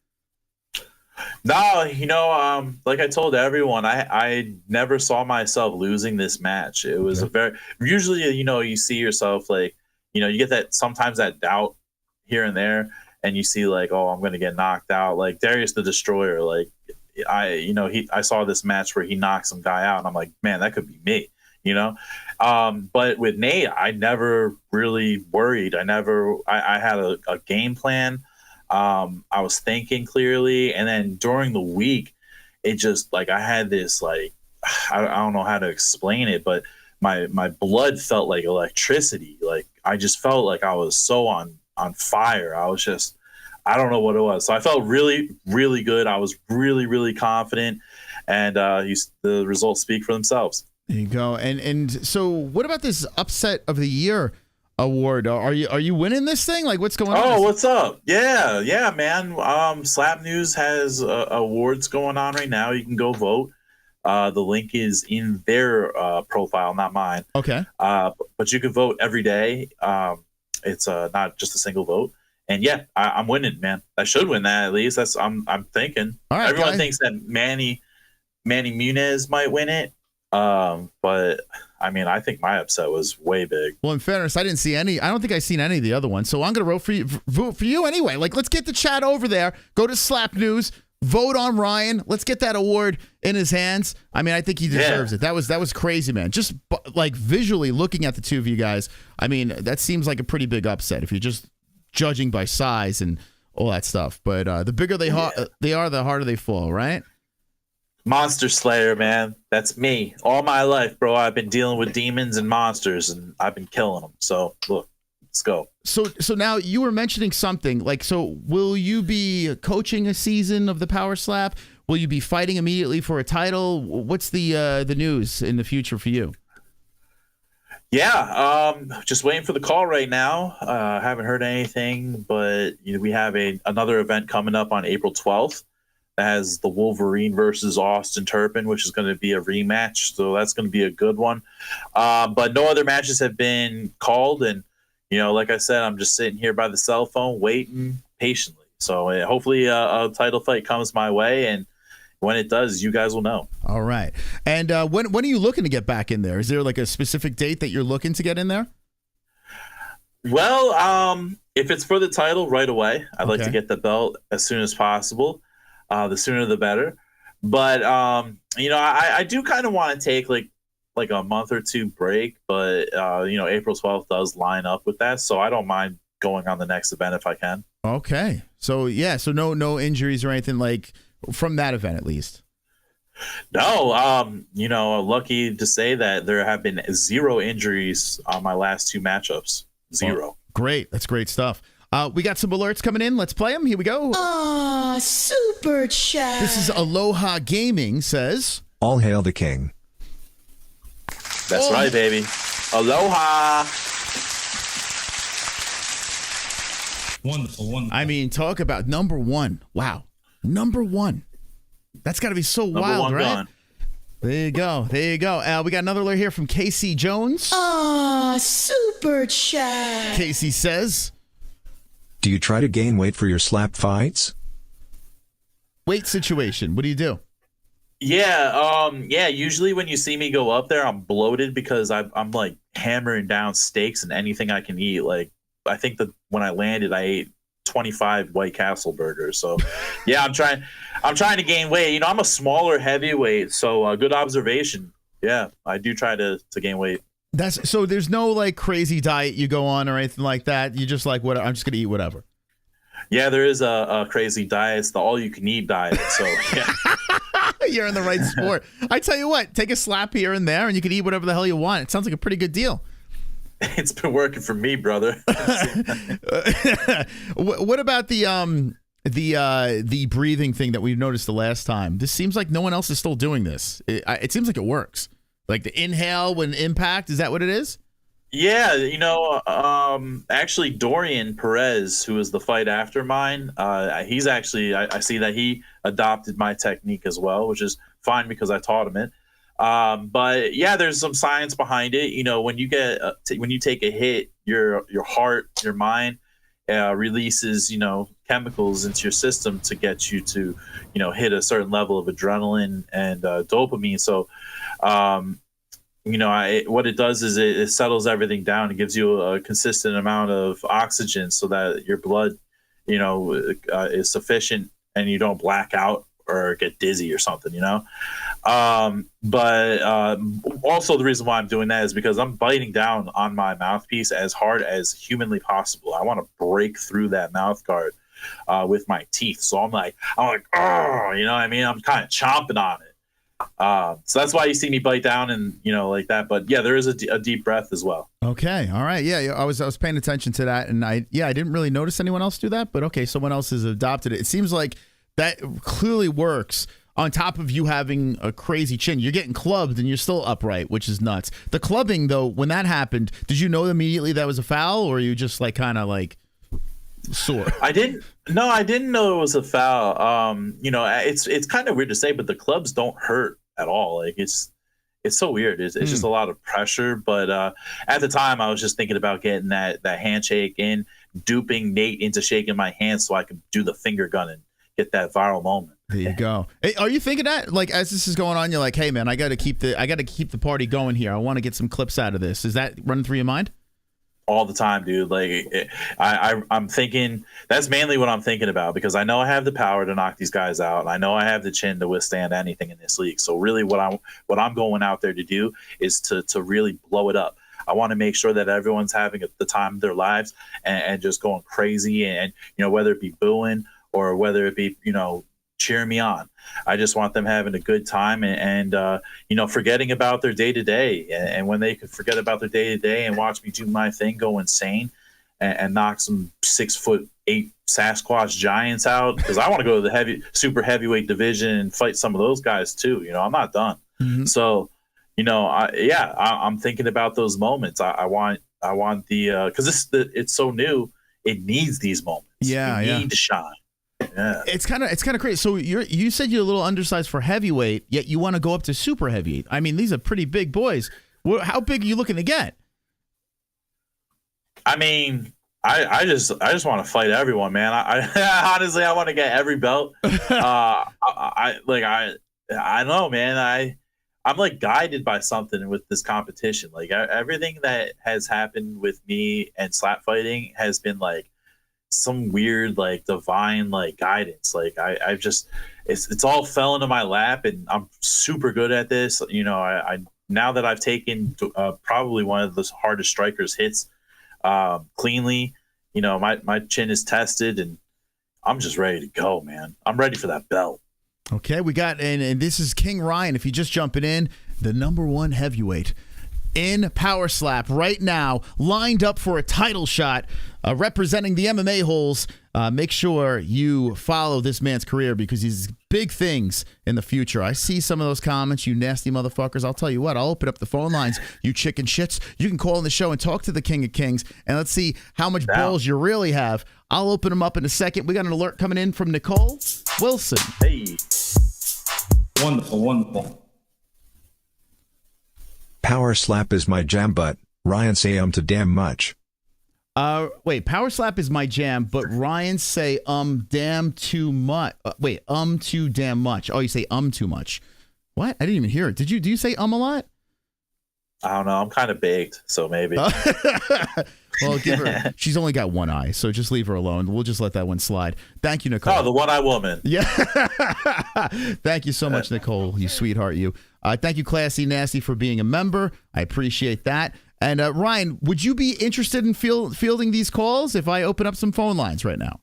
No, like I told everyone, I never saw myself losing this match. It was usually, you see yourself you get that sometimes that doubt here and there, and you see oh, I'm going to get knocked out. Like Darius the Destroyer, I saw this match where he knocked some guy out, and I'm like, man, that could be me, But with Nate, I never really worried. I had a game plan. I was thinking clearly, and then during the week, it just I had this I don't know how to explain it, but my blood felt like electricity. I just felt like I was so on fire. I was just, I don't know what it was. So I felt really, really good. I was really, really confident, and the results speak for themselves. There you go. And so what about this upset of the year award? Are you winning this thing? What's going on? Oh, what's up? Yeah, man. Slap News has awards going on right now. You can go vote. The link is in their profile, not mine. Okay. But you can vote every day. It's not just a single vote. And yeah, I'm winning, man. I should win that at least. That's I'm thinking. All right, Everyone guys. thinks that Manny Nuñez might win it. But I mean, I think my upset was way big. Well, in fairness, I didn't see any. I don't think I've seen any of the other ones. So I'm going to vote for you anyway. Like, let's get the chat over there. Go to Slap News. Vote on Ryan. Let's get that award in his hands. I mean, I think he deserves it. That was crazy, man. Just like visually looking at the two of you guys, I mean, that seems like a pretty big upset if you're just judging by size and all that stuff. But the bigger they are, the harder they fall, right? Monster Slayer, man. That's me. All my life, bro. I've been dealing with demons and monsters, and I've been killing them. So, look, let's go. So now you were mentioning something like, so will you be coaching a season of the Power Slap? Will you be fighting immediately for a title? What's the news in the future for you? Yeah, just waiting for the call right now. Haven't heard anything, but we have another event coming up on April 12th. That has the Wolverine versus Austin Turpin, which is going to be a rematch. So that's going to be a good one. But no other matches have been called. And, like I said, I'm just sitting here by the cell phone waiting patiently. So hopefully a title fight comes my way. And when it does, you guys will know. All right. And when are you looking to get back in there? Is there like a specific date that you're looking to get in there? Well, if it's for the title, right away. I'd like to get the belt as soon as possible. The sooner the better. But I do kind of want to take like a month or two break, but April 12th does line up with that, so I don't mind going on the next event if I can. Okay. So no injuries or anything like from that event at least. No, lucky to say that there have been 0 injuries on my last 2 matchups. 0. Well, great. That's great stuff. We got some alerts coming in. Let's play them. Here we go. Super chat. This is Aloha Gaming says, all hail the king. That's right, baby. Aloha. Wonderful. I mean, talk about number 1. Wow. Number 1. That's got to be so number wild, 1 right? gone. There you go. We got another alert here from Casey Jones. Super chat. Casey says, do you try to gain weight for your slap fights? Weight situation. What do you do? Yeah, usually when you see me go up there, I'm bloated because I'm like hammering down steaks and anything I can eat. Like, I think that when I landed, I ate 25 White Castle burgers. So yeah, I'm trying to gain weight. I'm a smaller heavyweight, so good observation. Yeah, I do try to gain weight. So there's no like crazy diet you go on or anything like that. You just like, what? I'm just gonna eat whatever. Yeah, there is a crazy diet. It's the all-you-can-eat diet. So yeah. You're in the right sport. I tell you what, take a slap here and there, and you can eat whatever the hell you want. It sounds like a pretty good deal. It's been working for me, brother. What about the breathing thing that we noticed the last time? This seems like no one else is still doing this. It seems like it works. Like the inhale when impact, is that what it is? Yeah, actually Dorian Perez, who was the fight after mine, he's actually, I see that he adopted my technique as well, which is fine because I taught him it. But yeah, there's some science behind it. When you get when you take a hit, your heart, your mind releases chemicals into your system to get you to hit a certain level of adrenaline and dopamine. So what it does is it settles everything down. It gives you a consistent amount of oxygen so that your blood is sufficient and you don't black out or get dizzy or something, but also the reason why I'm doing that is because I'm biting down on my mouthpiece as hard as humanly possible. I want to break through that mouth guard with my teeth. So I'm like, oh, you know what I mean? I'm kind of chomping on it. So that's why you see me bite down and like that. But yeah, there is a deep breath as well. Okay, all right, yeah. I was paying attention to that, and I didn't really notice anyone else do that. But okay, someone else has adopted it. It seems like that clearly works. On top of you having a crazy chin, you're getting clubbed and you're still upright, which is nuts. The clubbing though, when that happened, did you know immediately that was a foul, or you just like kind of like sore? I didn't know it was a foul. It's kind of weird to say, but the clubs don't hurt at all. Like it's so weird. It's just a lot of pressure. But at the time, I was just thinking about getting that handshake in, duping Nate into shaking my hand so I could do the finger gun and get that viral moment. There you go. Hey, are you thinking that, like, as this is going on, you're like, hey man, I got to keep the party going here. I want to get some clips out of this. Is that running through your mind? All the time, dude. Like I'm thinking, that's mainly what I'm thinking about, because I know I have the power to knock these guys out, and I know I have the chin to withstand anything in this league. So really what I'm going out there to do is to really blow it up. I want to make sure that everyone's having the time of their lives and just going crazy, and whether it be booing or whether it be cheering me on. I just want them having a good time and forgetting about their day-to-day. And when they could forget about their day-to-day and watch me do my thing, go insane, and knock some 6'8" Sasquatch giants out, because I want to go to the super heavyweight division and fight some of those guys too. I'm not done. Mm-hmm. So, I'm thinking about those moments. I want the because it's so new. It needs these moments. Yeah, you need to shine. Yeah. It's kind of crazy. So you said you're a little undersized for heavyweight, yet you want to go up to super heavyweight. I mean, these are pretty big boys. How big are you looking to get? I mean, I just want to fight everyone, man. I honestly, I want to get every belt. I don't know, man. I'm like guided by something with this competition. Like everything that has happened with me and slap fighting has been like some weird, like divine, like guidance. Like I've just, it's all fell into my lap, and I'm super good at this. I now that I've taken probably one of the hardest strikers hits cleanly, my chin is tested, and I'm just ready to go, man. I'm ready for that belt. Okay, we got, and this is King Ryan. If you're just jumping in, the #1 heavyweight in Power Slap right now, lined up for a title shot, representing the MMA-Holes. Make sure you follow this man's career, because he's big things in the future. I see some of those comments, you nasty motherfuckers. I'll tell you what, I'll open up the phone lines, you chicken shits. You can call in the show and talk to the King of Kings, and let's see how much balls you really have. I'll open them up in a second. We got an alert coming in from Nicole Wilson. Hey. Wonderful. Power slap is my jam, but Ryan say too damn much. Wait, Power Slap is my jam, but Ryan say damn too much. Too damn much. Oh, you say too much. What? I didn't even hear it. Do you say a lot? I don't know. I'm kind of baked, so maybe. Well, give her. She's only got one eye, so just leave her alone. We'll just let that one slide. Thank you, Nicole. Oh, the one-eye woman. Yeah. Thank you so much, Nicole. You sweetheart, you. Thank you, Classy Nasty, for being a member. I appreciate that. And Ryan, would you be interested in fielding these calls if I open up some phone lines right now?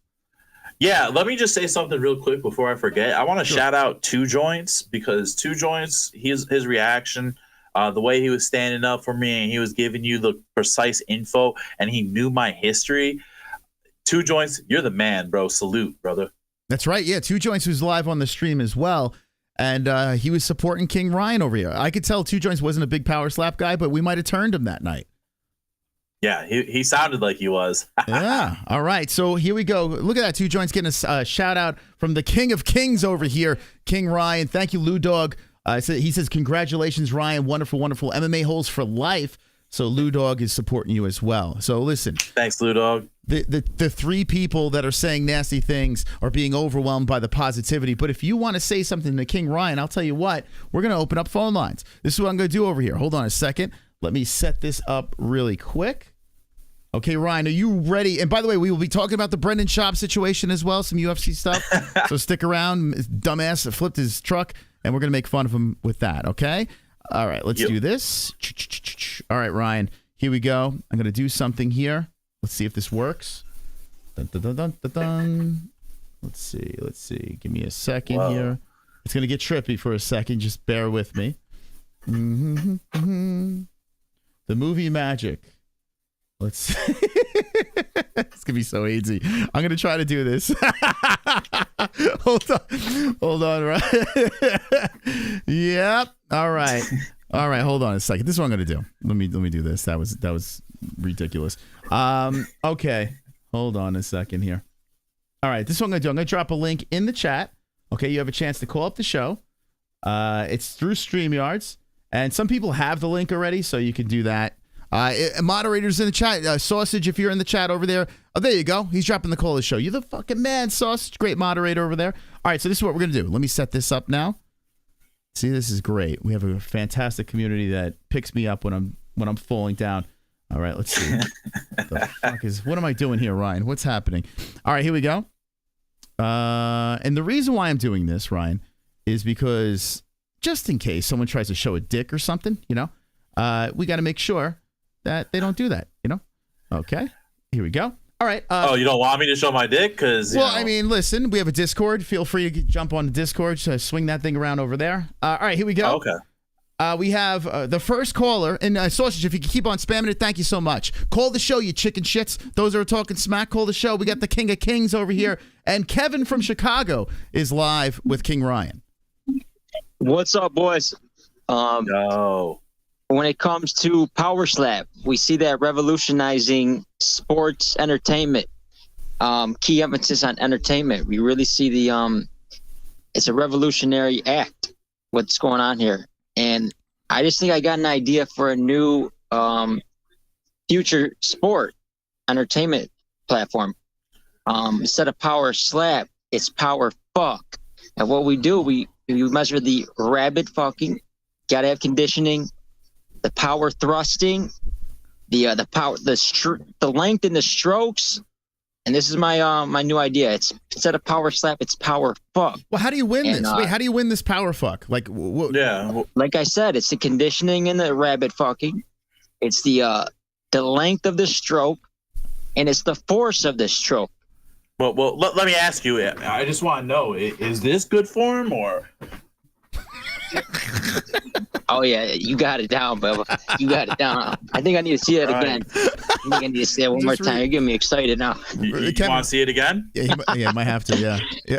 Yeah, let me just say something real quick before I forget. I want to shout out Two Joints, because Two Joints, his reaction, the way he was standing up for me, and he was giving you the precise info, and he knew my history. Two Joints, you're the man, bro. Salute, brother. That's right. Yeah, Two Joints was live on the stream as well. And he was supporting King Ryan over here. I could tell Two Joints wasn't a big Power Slap guy, but we might have turned him that night. Yeah, he sounded like he was. Yeah. All right. So here we go. Look at that. Two Joints getting a shout out from the King of Kings over here, King Ryan. Thank you, Lou Dog. He says, congratulations, Ryan. Wonderful, wonderful. MMA-Holes for life. So Lou Dog is supporting you as well. So listen. Thanks, Lou Dog. The three people that are saying nasty things are being overwhelmed by the positivity. But if you want to say something to King Ryan, I'll tell you what, we're going to open up phone lines. This is what I'm going to do over here. Hold on a second. Let me set this up really quick. Okay, Ryan, are you ready? And by the way, we will be talking about the Brendan Schaub situation as well, some UFC stuff. So stick around. Dumbass flipped his truck, and we're going to make fun of him with that, okay? All right, let's do this. All right, Ryan, here we go. I'm going to do something here. Let's see if this works. Dun, dun, dun, dun, dun, dun. Let's see. Give me a second here. It's going to get trippy for a second. Just bear with me. The movie magic. Let's see. It's going to be so easy. I'm going to try to do this. Hold on. Right. Yep. All right. Hold on a second. This is what I'm going to do. Let me do this. That was ridiculous. Okay. Hold on a second here. All right. This is what I'm going to do. I'm going to drop a link in the chat. Okay. You have a chance to call up the show. It's through StreamYards, and some people have the link already, so you can do that. Moderators in the chat, Sausage, if you're in the chat over there. Oh, there you go. He's dropping the call of the show. You're the fucking man, Sausage. Great moderator over there. All right, so this is what we're going to do. Let me set this up now. See, this is great. We have a fantastic community that picks me up when I'm falling down. All right, let's see. What am I doing here, Ryan? What's happening? All right, here we go. And the reason why I'm doing this, Ryan, is because just in case someone tries to show a dick or something, we got to make sure that they don't do that, Okay, here we go. All right. You don't want me to show my dick? I mean, listen, we have a Discord. Feel free to jump on the Discord. Swing that thing around over there. All right, here we go. Okay. We have the first caller. And Sausage, if you can keep on spamming it, thank you so much. Call the show, you chicken shits. Those that are talking smack, call the show. We got the King of Kings over here. And Kevin from Chicago is live with King Ryan. What's up, boys? No. When it comes to Power Slap, we see that revolutionizing sports entertainment. Key emphasis on entertainment. We really see it's a revolutionary act, what's going on here. And I just think I got an idea for a new future sport entertainment platform. Instead of Power Slap, it's Power Fuck. And what we do, we measure the rabid fucking, gotta have conditioning, the power thrusting, the power, the length in the strokes, and this is my new idea. It's instead of Power Slap, it's Power Fuck. Well, how do you win this? Wait, how do you win this Power Fuck? Like, yeah, like I said, it's the conditioning and the rabbit fucking. It's the length of the stroke, and it's the force of the stroke. Well, let me ask you. I just want to know: is this good form or? Oh yeah, you got it down, Bubba. You got it down. I think I need to see it again. I think I need to see it one more time. You're getting me excited now. You want to see it again? Yeah, might have to. Yeah. No,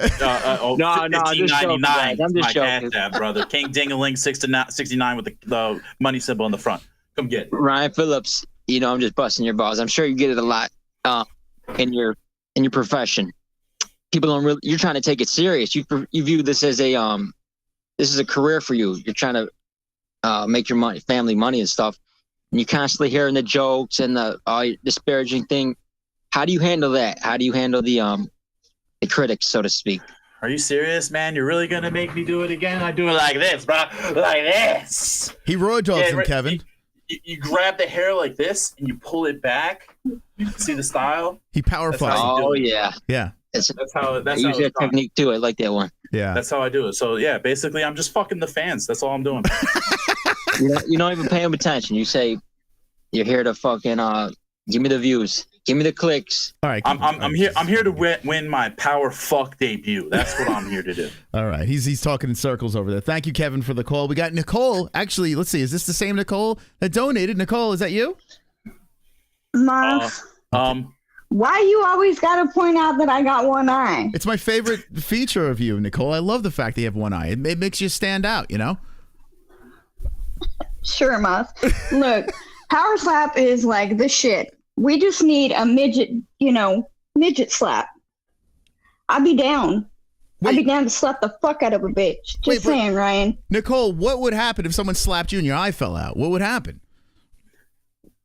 $15.99. I'm just joking, brother. King Dingaling 69 with the money symbol in the front. Come get it. Ryan Phillips. I'm just busting your balls. I'm sure you get it a lot in your profession. People don't really. You're trying to take it serious. You view this as this is a career for you. You're trying to make your family money and stuff. And you constantly hearing the jokes and the disparaging thing. How do you handle that? How do you handle the critics, so to speak? Are you serious, man? You're really gonna make me do it again? I do it like this, bro. Like this. He road dogs him, Kevin. You grab the hair like this and you pull it back. You see the style? He power fucks. Oh yeah. Yeah. That's how use that technique too. I like that one. Yeah. That's how I do it. So yeah, basically I'm just fucking the fans. That's all I'm doing. You don't even pay them attention. You say you're here to fucking give me the views. Give me the clicks. All right. I'm here to win my Power Fuck debut. That's what I'm here to do. All right. He's talking in circles over there. Thank you, Kevin, for the call. We got Nicole. Actually, let's see. Is this the same Nicole that donated? Nicole, is that you? Muff. Why you always got to point out that I got one eye? It's my favorite feature of you, Nicole. I love the fact that you have one eye. It makes you stand out, Sure, Muff. Look, Power Slap is like the shit. We just need a midget slap. I'd be down. I'd be down to slap the fuck out of a bitch. Just saying, Ryan. Nicole, what would happen if someone slapped you and your eye fell out? What would happen?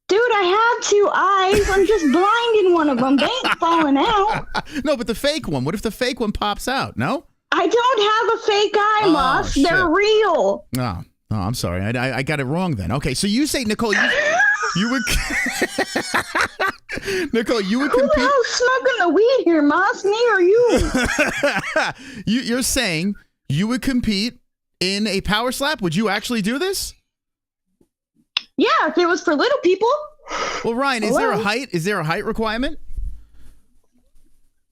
Dude, I have two eyes. I'm just blind in one of them. They ain't falling out. No, but the fake one. What if the fake one pops out? No? I don't have a fake eye, Muff. They're real. Oh, I'm sorry. I got it wrong then. Okay, so you say, Nicole, you would... Nicole, you would compete... Who the hell's smoking the weed here, Muff? Me or you? You're saying you would compete in a power slap? Would you actually do this? Yeah, if it was for little people. Well, Ryan, is there a height requirement?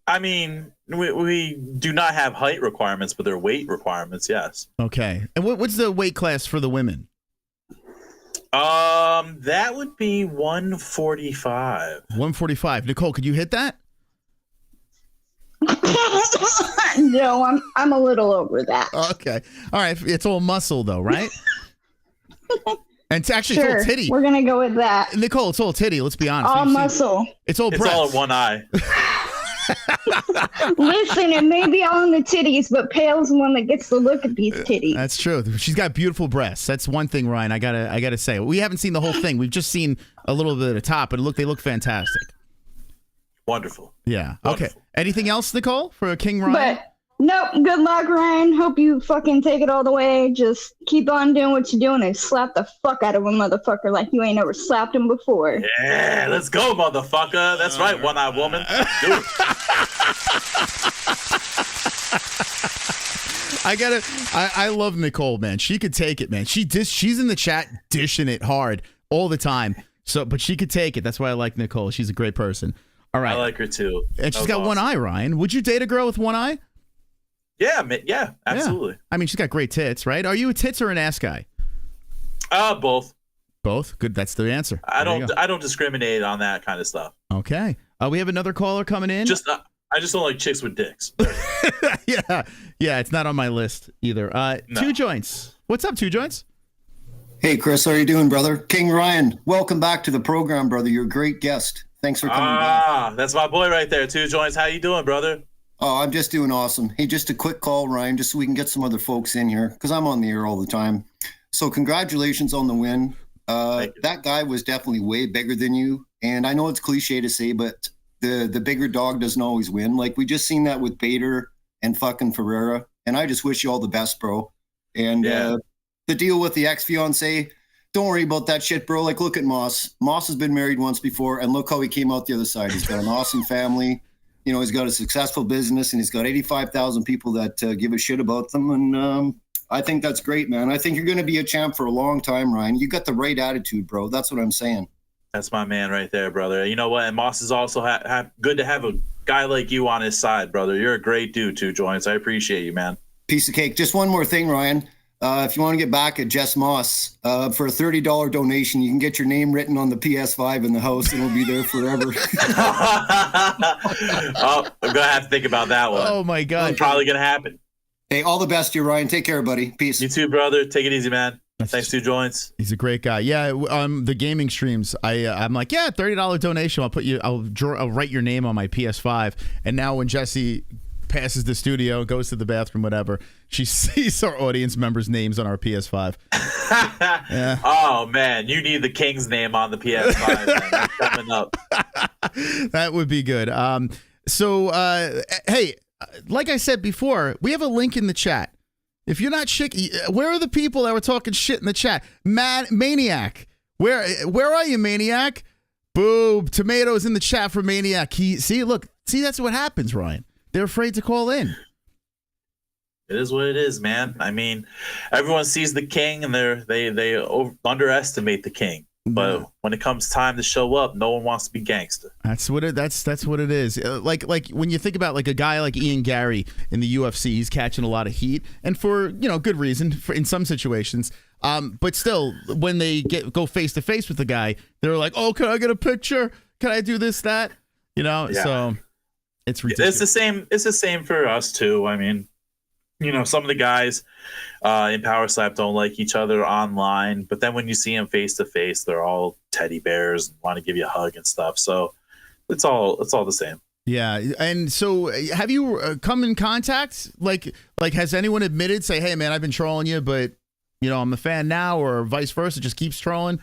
I mean, we do not have height requirements, but there are weight requirements, yes. Okay. And what's the weight class for the women? That would be 145. 145. Nicole, could you hit that? No, I'm a little over that. Okay. All right. It's all muscle, though, right? And it's actually sure, it's all titty. We're going to go with that. Nicole, it's all titty. Let's be honest. All muscle. It's all breath. It's all in one eye. Listen, it may be all in the titties, but Pale's the one that gets to look at these titties. That's true. She's got beautiful breasts. That's one thing, Ryan. I gotta say, we haven't seen the whole thing. We've just seen a little bit of the top, but they look fantastic. Wonderful. Yeah. Wonderful. Okay. Anything else, Nicole, for King Ryan? But nope, good luck, Ryan. Hope you fucking take it all the way. Just keep on doing what you're doing and slap the fuck out of a motherfucker like you ain't ever slapped him before. Yeah, let's go, motherfucker. That's right, one-eyed woman. Do it. I love Nicole, man. She could take it, man. She's in the chat dishing it hard all the time. But she could take it. That's why I like Nicole. She's a great person. All right. I like her too. And she's got one eye, Ryan. Would you date a girl with one eye? Yeah, absolutely. Yeah. I mean, she's got great tits, right? Are you a tits or an ass guy? Both. Both? Good. That's the answer. I don't discriminate on that kind of stuff. Okay. We have another caller coming in. I just don't like chicks with dicks. Yeah. It's not on my list either. No. Two Joints. What's up, Two Joints? Hey, Chris, how are you doing, brother? King Ryan, welcome back to the program, brother. You're a great guest. Thanks for coming back. That's my boy right there, Two Joints. How you doing, brother? Oh, I'm just doing awesome. Hey, just a quick call, Ryan, just so we can get some other folks in here, because I'm on the air all the time. So congratulations on the win. That guy was definitely way bigger than you. And I know it's cliche to say, but the bigger dog doesn't always win. Like, we just seen that with Bader and fucking Ferreira. And I just wish you all the best, bro. And the deal with the ex-fiance, don't worry about that shit, bro. Like, look at Moss. Moss has been married once before, and look how he came out the other side. He's got an awesome family. You know, he's got a successful business, and he's got 85,000 people that give a shit about them. And I think that's great, man. I think you're going to be a champ for a long time, Ryan. You got the right attitude, bro. That's what I'm saying. That's my man right there, brother. You know what? And Moss is also good to have a guy like you on his side, brother. You're a great dude, Two Joints. I appreciate you, man. Piece of cake. Just one more thing, Ryan. If you want to get back at Jess Moss, for a $30 donation, you can get your name written on the PS5 in the house, and it'll be there forever. Oh, I'm going to have to think about that one. Oh, my God. It's probably going to happen. Hey, all the best to you, Ryan. Take care, buddy. Peace. You too, brother. Take it easy, man. Thanks, Two Joints. He's a great guy. Yeah, the gaming streams, I'm like, yeah, $30 donation. I'll write your name on my PS5. And now when Jesse passes the studio, goes to the bathroom, whatever, she sees our audience members' names on our PS5. Yeah. Oh, man, you need the King's name on the PS5. Man. That's coming up. That would be good. Hey, like I said before, we have a link in the chat. If you're not where are the people that were talking shit in the chat? Maniac. Where are you, Maniac? Boob. Tomatoes in the chat for Maniac. See, that's what happens, Ryan. They're afraid to call in. It is what it is, man. I mean, everyone sees the King and they underestimate the King. But when it comes time to show up, no one wants to be gangster. That's what it is. Like when you think about like a guy like Ian Gary in the UFC, he's catching a lot of heat, and for good reason in some situations. But still, when they go face to face with the guy, they're like, "Oh, can I get a picture? Can I do this, that?" Yeah. So it's ridiculous. It's the same for us too. I mean, some of the guys in Power Slap don't like each other online, but then when you see them face to face, they're all teddy bears and want to give you a hug and stuff. So it's all the same. Yeah. And so have you come in contact? Like has anyone admitted, say, "Hey man, I've been trolling you, but I'm a fan now," or vice versa, just keeps trolling?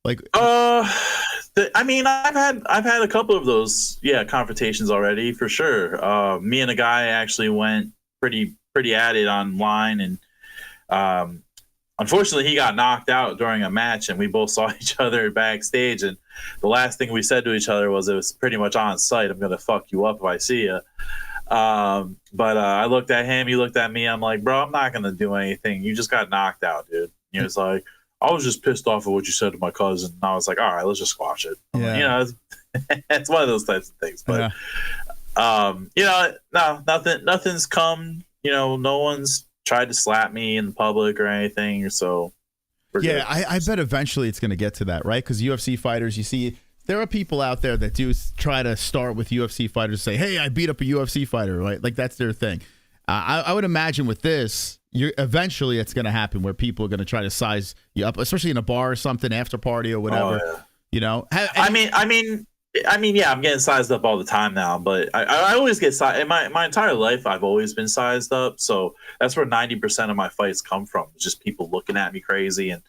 Like, I mean, I've had a couple of those, confrontations already for sure. Me and a guy actually went pretty at it online, and unfortunately he got knocked out during a match, and we both saw each other backstage, and the last thing we said to each other was, it was pretty much on sight, "I'm gonna fuck you up if I see you." But I looked at him, he looked at me, I'm like, "Bro, I'm not gonna do anything. You just got knocked out, dude." He was like, "I was just pissed off at what you said to my cousin." And I was like, "All right, let's just squash it." Yeah. It's one of those types of things. But no, nothing's come. No one's tried to slap me in public or anything. So I bet eventually it's going to get to that, right? Because UFC fighters, you see, there are people out there that do try to start with UFC fighters, say, "Hey, I beat up a UFC fighter," right? Like that's their thing. I would imagine with this, eventually it's going to happen where people are going to try to size you up, especially in a bar or something, after party or whatever. Oh, yeah. I mean, I mean, yeah, I'm getting sized up all the time now, but I always get sized. In my entire life, I've always been sized up. So that's where 90% of my fights come from. It's just people looking at me crazy and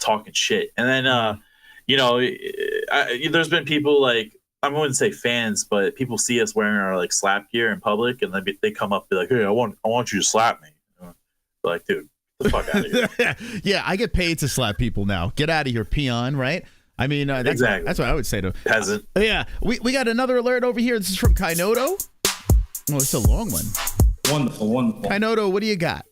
talking shit. And then, there's been people like, I wouldn't say fans, but people see us wearing our like slap gear in public, and they come up and be like, "Hey, I want you to slap me." Like, dude, get the fuck out of here. Yeah, I get paid to slap people now. Get out of here, peon, right? I mean, exactly. That's what I would say to peasant. Yeah, we got another alert over here. This is from Kainotto. Oh, it's a long one. Wonderful. Kainotto, what do you got?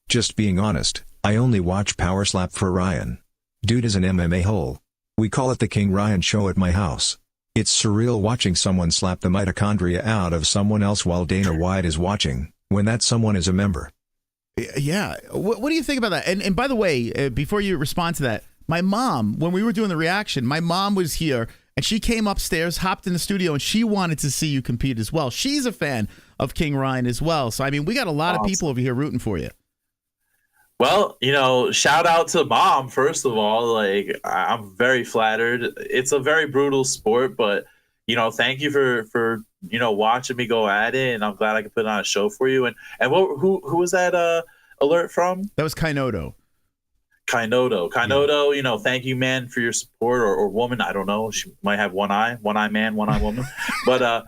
Just being honest, I only watch Power Slap for Ryan. Dude is an MMA hole. We call it the King Ryan Show at my house. It's surreal watching someone slap the mitochondria out of someone else while Dana White is watching, when that someone is a member. Yeah, what do you think about that? And by the way, before you respond to that, my mom, when we were doing the reaction, my mom was here, and she came upstairs, hopped in the studio, and she wanted to see you compete as well. She's a fan of King Ryan as well. So, I mean, we got a lot of people over here rooting for you. Well, shout out to Mom, first of all. Like, I'm very flattered. It's a very brutal sport, but, thank you for watching me go at it, and I'm glad I could put on a show for you. And who was that alert from? That was Kainotto. Kainotto, thank you, man, for your support, or woman. I don't know. She might have one eye man, one eye woman. But,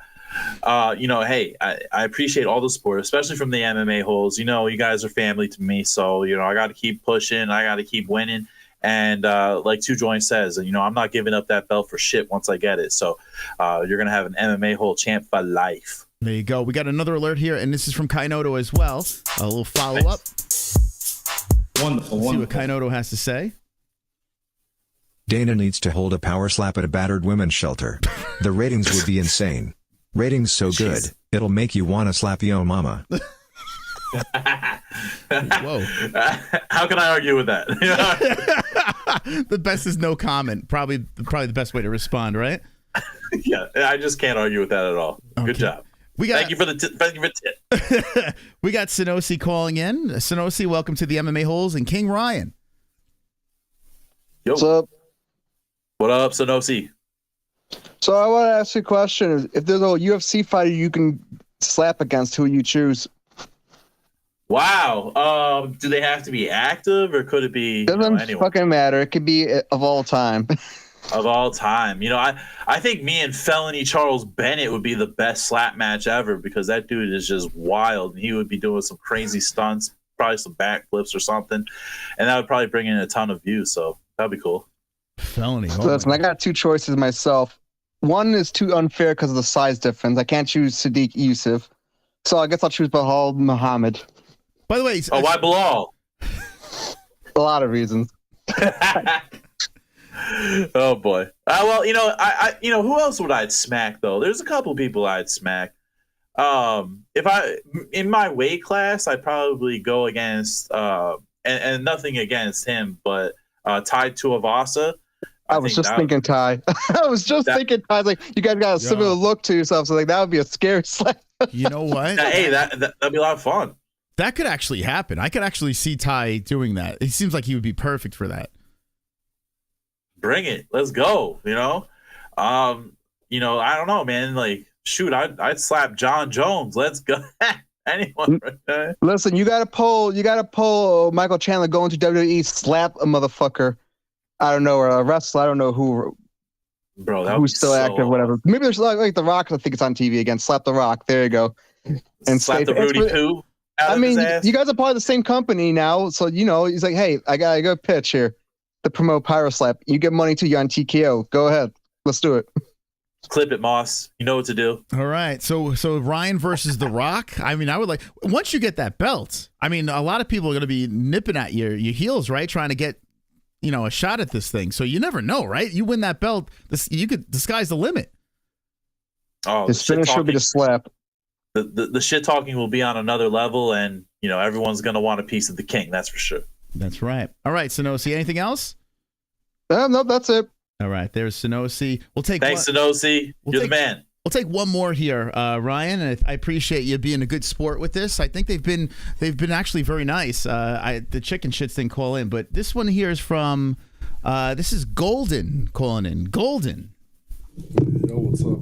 hey, I appreciate all the support, especially from the MMA-Holes. You guys are family to me. So, I got to keep pushing. I got to keep winning. And like Two Joint says, I'm not giving up that belt for shit once I get it. So you're going to have an MMA-Hole champ for life. There you go. We got another alert here, and this is from Kainotto as well. A little follow-up. Wonderful. Let's see what Kainotto has to say. Dana needs to hold a power slap at a battered women's shelter. The ratings would be insane. Ratings so good, it'll make you want to slap yo mama. Whoa. How can I argue with that? The best is no comment. Probably the best way to respond, right? Yeah, I just can't argue with that at all. Okay. Good job. Thank you for the tip. We got Sonosi calling in. Sonosi, welcome to the MMA-Holes and King Ryan. Yo. What's up? What up, Sonosi? So I want to ask you a question. If there's a UFC fighter you can slap against, who you choose? Wow. Do they have to be active, or could it be Doesn't anyone? fucking matter. It could be of all time. Of all time. I think me and Felony Charles Bennett would be the best slap match ever, because that dude is just wild. He would be doing some crazy stunts, probably some backflips or something, and that would probably bring in a ton of views. So that'd be cool. Felony. So listen, I got two choices myself. One is too unfair because of the size difference. I can't choose Sadiq Yusuf, so I guess I'll choose Belal Muhammad. By the way, why Belal? A lot of reasons. Oh boy. Well, I who else would I smack though? There's a couple people I'd smack. If I in my weight class, I'd probably go against and nothing against him, but Ty Tuivasa. I was just thinking Ty. I was just thinking Ty. Like, you guys got a similar look to yourself, so like that would be a scary slap. You know what? Hey, that'd be a lot of fun. That could actually happen. I could actually see Ty doing that. It seems like he would be perfect for that. Bring it. Let's go. I don't know, man. Like, shoot, I'd slap John Jones. Let's go. Anyone right there. Listen, you gotta pull Michael Chandler going to WWE, slap a motherfucker. I don't know, or a wrestler. I don't know who. Bro, who's still active, whatever. Maybe there's like The Rock. I think it's on TV again. Slap The Rock. There you go. And slap the Rudy Poo. I mean, you guys are part of the same company now, so he's like, hey, I got a good pitch here to promote Pyro Slap. You get money too. You're on TKO. Go ahead. Let's do it. Clip it, Moss. You know what to do. All right. So Ryan versus The Rock. I mean, I would like, once you get that belt, I mean, a lot of people are going to be nipping at your heels, right? Trying to get, a shot at this thing. So you never know, right? You win that belt, the sky's the limit. Oh, his finish will be the slap. The shit talking will be on another level, and everyone's going to want a piece of the king. That's for sure. That's right. All right, Sonosi, anything else? No, that's it. All right, there's Sonosi. We'll take. Thanks, Sonosi. You're the man. We'll take one more here, Ryan. And I appreciate you being a good sport with this. I think they've been actually very nice. The chicken shits didn't call in, but this one here is from this is Golden calling in. Golden. Yo, what's up?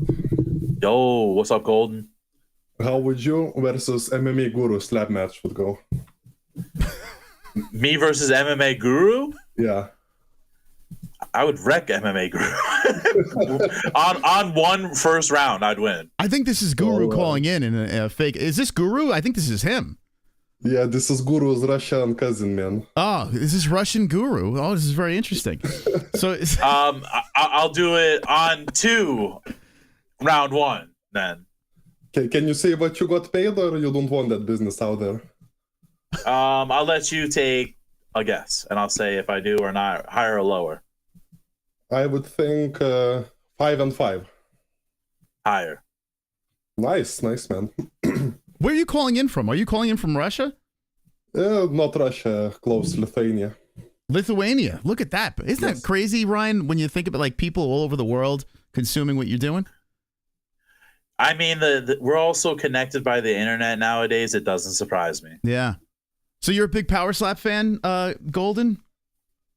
Yo, what's up, Golden? How would you versus MMA Guru slap match would go? Me versus MMA Guru? Yeah. I would wreck MMA Guru. on one first round, I'd win. I think this is Guru calling in a fake. Is this Guru? I think this is him. Yeah, this is Guru's Russian cousin, man. Oh, is this Russian Guru? Oh, this is very interesting. So, I'll do it on 2, round 1. Then. Can you say what you got paid, or you don't want that business out there? I'll let you take a guess, and I'll say if I do or not, higher or lower. I would think 5 and 5. Higher. Nice, man. Where are you calling in from? Are you calling in from Russia? Not Russia, close Lithuania. Lithuania. Look at that. Isn't that crazy, Ryan, when you think about like people all over the world consuming what you're doing? I mean, we're all so connected by the internet nowadays, it doesn't surprise me. Yeah. So you're a big Power Slap fan, Golden?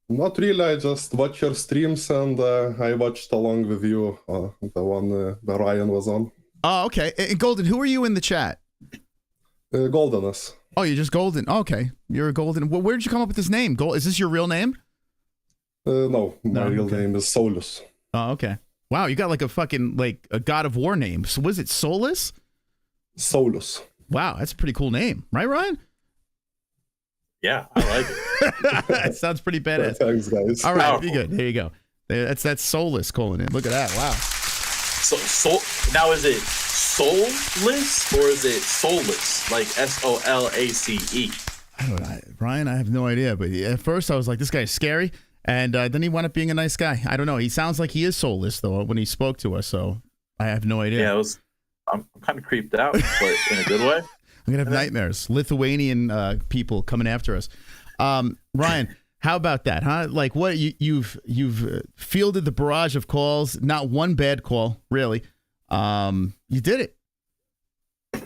Not really. I just watch your streams, and I watched along with you the one that Ryan was on. Oh, okay. And Golden, who are you in the chat? Goldenus. Oh, you're just Golden. Oh, okay. You're a Golden. Well, where did you come up with this name? Is this your real name? No, my real name is Solus. Oh, okay. Wow, you got like a fucking, like a God of War name. So was it Solus? Solus. Wow, that's a pretty cool name. Right, Ryan? Yeah, I like it. That sounds pretty badass. Thanks, guys. All right, be good. There you go. That's Solus calling in. Look at that. Wow. So now is it soulless or is it soulless? Like SOLACE? I don't know. Ryan, I have no idea. But at first I was like, this guy's scary. And then he wound up being a nice guy. I don't know. He sounds like he is soulless, though, when he spoke to us. So I have no idea. Yeah, I'm kind of creeped out, but in a good way. I'm going to have nightmares. Lithuanian people coming after us. Ryan, how about that, huh? Like, what you've fielded the barrage of calls. Not one bad call, really. You did it.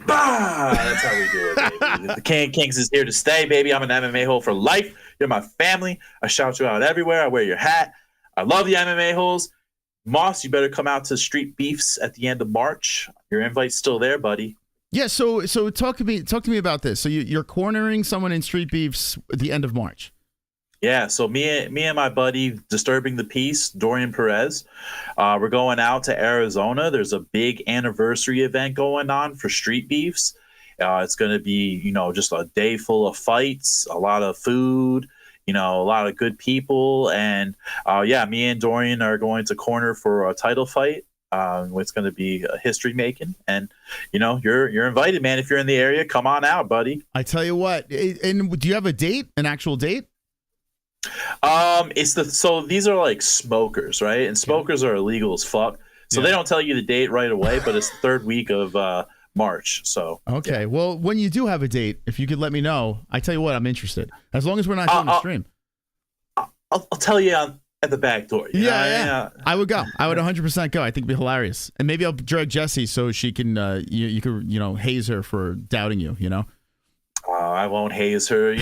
Bah! That's how we do it, baby. The Kings is here to stay, baby. I'm an MMA hole for life. You're my family. I shout you out everywhere. I wear your hat. I love the MMA holes. Moss, you better come out to Street Beefs at the end of March. Your invite's still there, buddy. Yeah, so talk to me about this. So you're cornering someone in Street Beefs at the end of March. Yeah, so me and my buddy Disturbing the Peace, Dorian Perez, we're going out to Arizona. There's a big anniversary event going on for Street Beefs. It's going to be, just a day full of fights, a lot of food, a lot of good people. And me and Dorian are going to corner for a title fight. It's going to be history making, and you're invited, man. If you're in the area, come on out, buddy. I tell you what. And do you have a date? An actual date? So these are like smokers, right? And smokers are illegal as fuck. So they don't tell you the date right away, but it's the third week of March. So okay. Yeah. Well, when you do have a date, if you could let me know, I tell you what, I'm interested. As long as we're not doing the stream. I'll tell you at the back door. Yeah. I would go. I would 100% go. I think it'd be hilarious. And maybe I'll drag Jessie so she can, you could, haze her for doubting you, I won't haze her.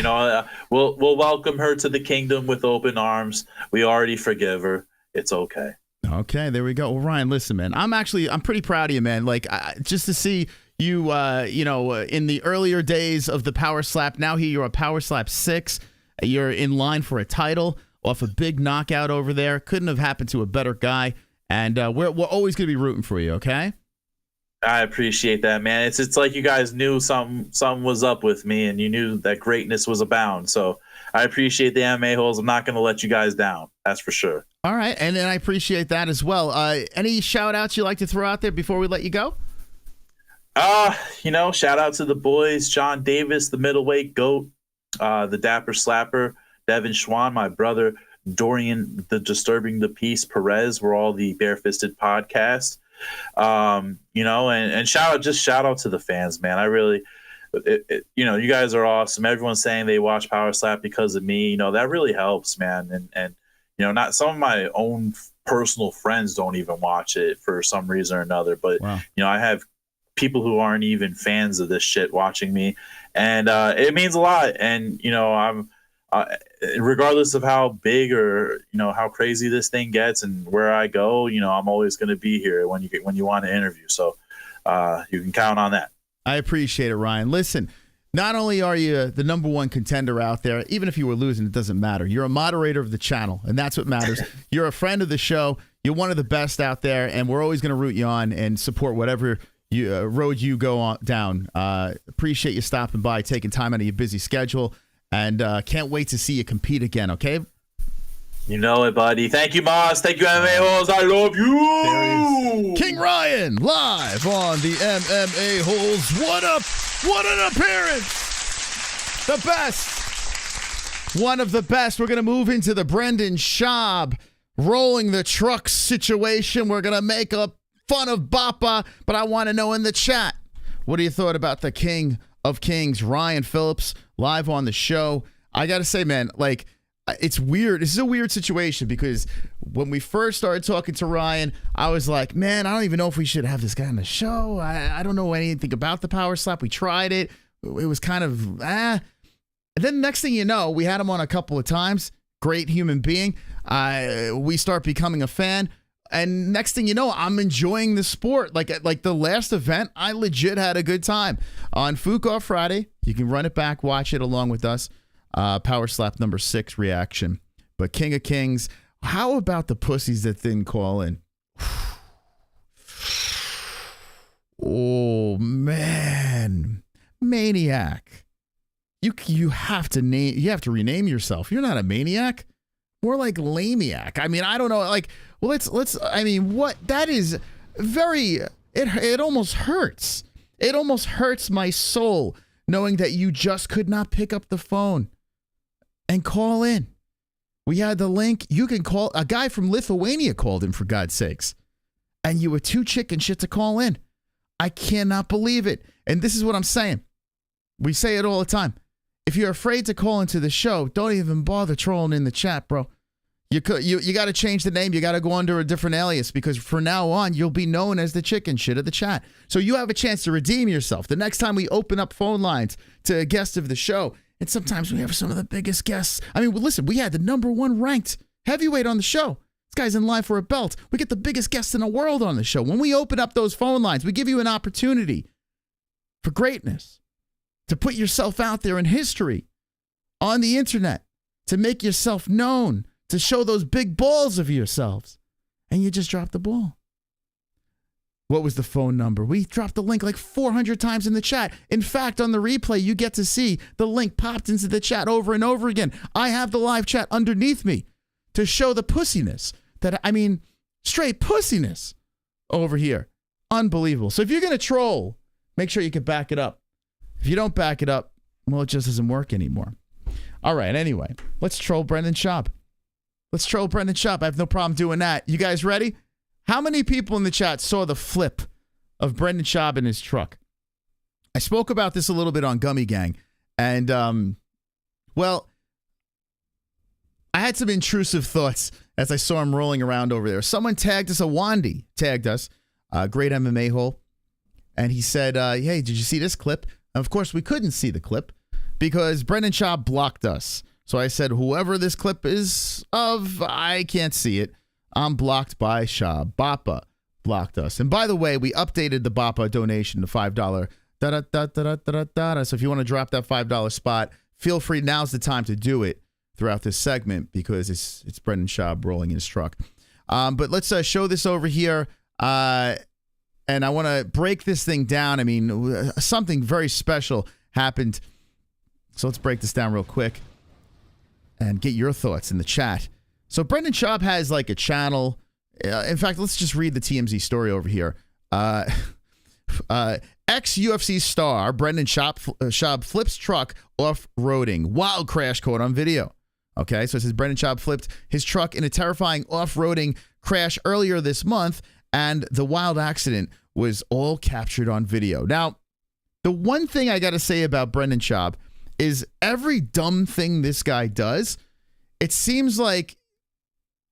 We'll welcome her to the kingdom with open arms. We already forgive her. It's okay. Okay, there we go. Well, Ryan, listen, man. I'm pretty proud of you, man. Like, just to see you, in the earlier days of the Power Slap. Now here you're a Power Slap 6. You're in line for a title off a big knockout over there. Couldn't have happened to a better guy. And we're always going to be rooting for you, okay? I appreciate that, man. It's like you guys knew something was up with me, and you knew that greatness was abound. So I appreciate the MMA holes. I'm not going to let you guys down. That's for sure. All right, and then I appreciate that as well. Any shout-outs you'd like to throw out there before we let you go? Shout out to the boys, John Davis, the middleweight GOAT, the Dapper Slapper, Devin Schwan, my brother, Dorian, the Disturbing the Peace, Perez. We're all the Barefisted Podcast. And shout out to the fans, man. I really, you guys are awesome. Everyone's saying they watch Power Slap because of me. That really helps, man. And not some of my own personal friends don't even watch it for some reason or another. But Wow. I have people who aren't even fans of this shit watching me, and it means a lot. And I'm regardless of how big or how crazy this thing gets and where I go, I'm always going to be here when you want to interview. So you can count on that. I appreciate it, Ryan. Listen, not only are you the number one contender out there, even if you were losing, it doesn't matter. You're a moderator of the channel, and that's what matters. You're a friend of the show. You're one of the best out there, and we're always going to root you on and support whatever road you go on down. Appreciate you stopping by, taking time out of your busy schedule, and can't wait to see you compete again, okay? You know it, buddy. Thank you, Moss. Thank you, MMA-Holes. I love you. King Ryan, live on the MMA-Holes. What up? What an appearance. The best. One of the best. We're going to move into the Brendan Schaub rolling the truck situation. We're going to make fun of Bappa, but I want to know in the chat, what do you thought about the King of Kings, Ryan Phillips, live on the show? I got to say, man, like, it's weird. This is a weird situation because when we first started talking to Ryan, I was like, man, I don't even know if we should have this guy on the show. I don't know anything about the power slap. We tried it. It was kind of, And then next thing you know, we had him on a couple of times. Great human being. We start becoming a fan. And next thing you know, I'm enjoying the sport. Like the last event, I legit had a good time. On Fuko Friday, you can run it back, watch it along with us. Power slap number 6 reaction. But King of Kings, how about the pussies that didn't call in? Oh, man. Maniac. You have to rename yourself. You're not a maniac. More like lamiac. I mean, I don't know. Like, well, let's I mean, what that is very it almost hurts. It almost hurts my soul knowing that you just could not pick up the phone and call in. We had the link. You can call. A guy from Lithuania called in, for God's sakes. And you were too chicken shit to call in. I cannot believe it. And this is what I'm saying. We say it all the time. If you're afraid to call into the show, don't even bother trolling in the chat, bro. You got to change the name. You got to go under a different alias because from now on, you'll be known as the chicken shit of the chat. So you have a chance to redeem yourself. The next time we open up phone lines to a guest of the show, and sometimes we have some of the biggest guests. I mean, listen, we had the number 1 ranked heavyweight on the show. This guy's in line for a belt. We get the biggest guests in the world on the show. When we open up those phone lines, we give you an opportunity for greatness, to put yourself out there in history, on the internet, to make yourself known, to show those big balls of yourselves. And you just dropped the ball. What was the phone number? We dropped the link like 400 times in the chat. In fact, on the replay, you get to see the link popped into the chat over and over again. I have the live chat underneath me to show the pussiness. Straight pussiness over here. Unbelievable. So if you're going to troll, make sure you can back it up. If you don't back it up, well, it just doesn't work anymore. All right, anyway, let's troll Brendan Schaub. I have no problem doing that. You guys ready? How many people in the chat saw the flip of Brendan Schaub in his truck? I spoke about this a little bit on Gummy Gang. And, well, I had some intrusive thoughts as I saw him rolling around over there. Someone tagged us, Awandi tagged us, great MMA hole. And he said, hey, did you see this clip? And of course, we couldn't see the clip because Brendan Schaub blocked us. So I said, whoever this clip is of, I can't see it. I'm blocked by Schaub. Bappa blocked us. And by the way, we updated the Bappa donation to $5. So if you want to drop that $5 spot, feel free. Now's the time to do it throughout this segment because it's Brendan Schaub rolling in his truck. But let's show this over here. And I want to break this thing down. I mean, something very special happened. So let's break this down real quick and get your thoughts in the chat. So Brendan Schaub has like a channel. In fact, let's just read the TMZ story over here. Ex-UFC star Brendan Schaub flips truck off-roading. Wild crash caught on video. Okay, so it says Brendan Schaub flipped his truck in a terrifying off-roading crash earlier this month, and the wild accident was all captured on video. Now, the one thing I got to say about Brendan Schaub is every dumb thing this guy does, it seems like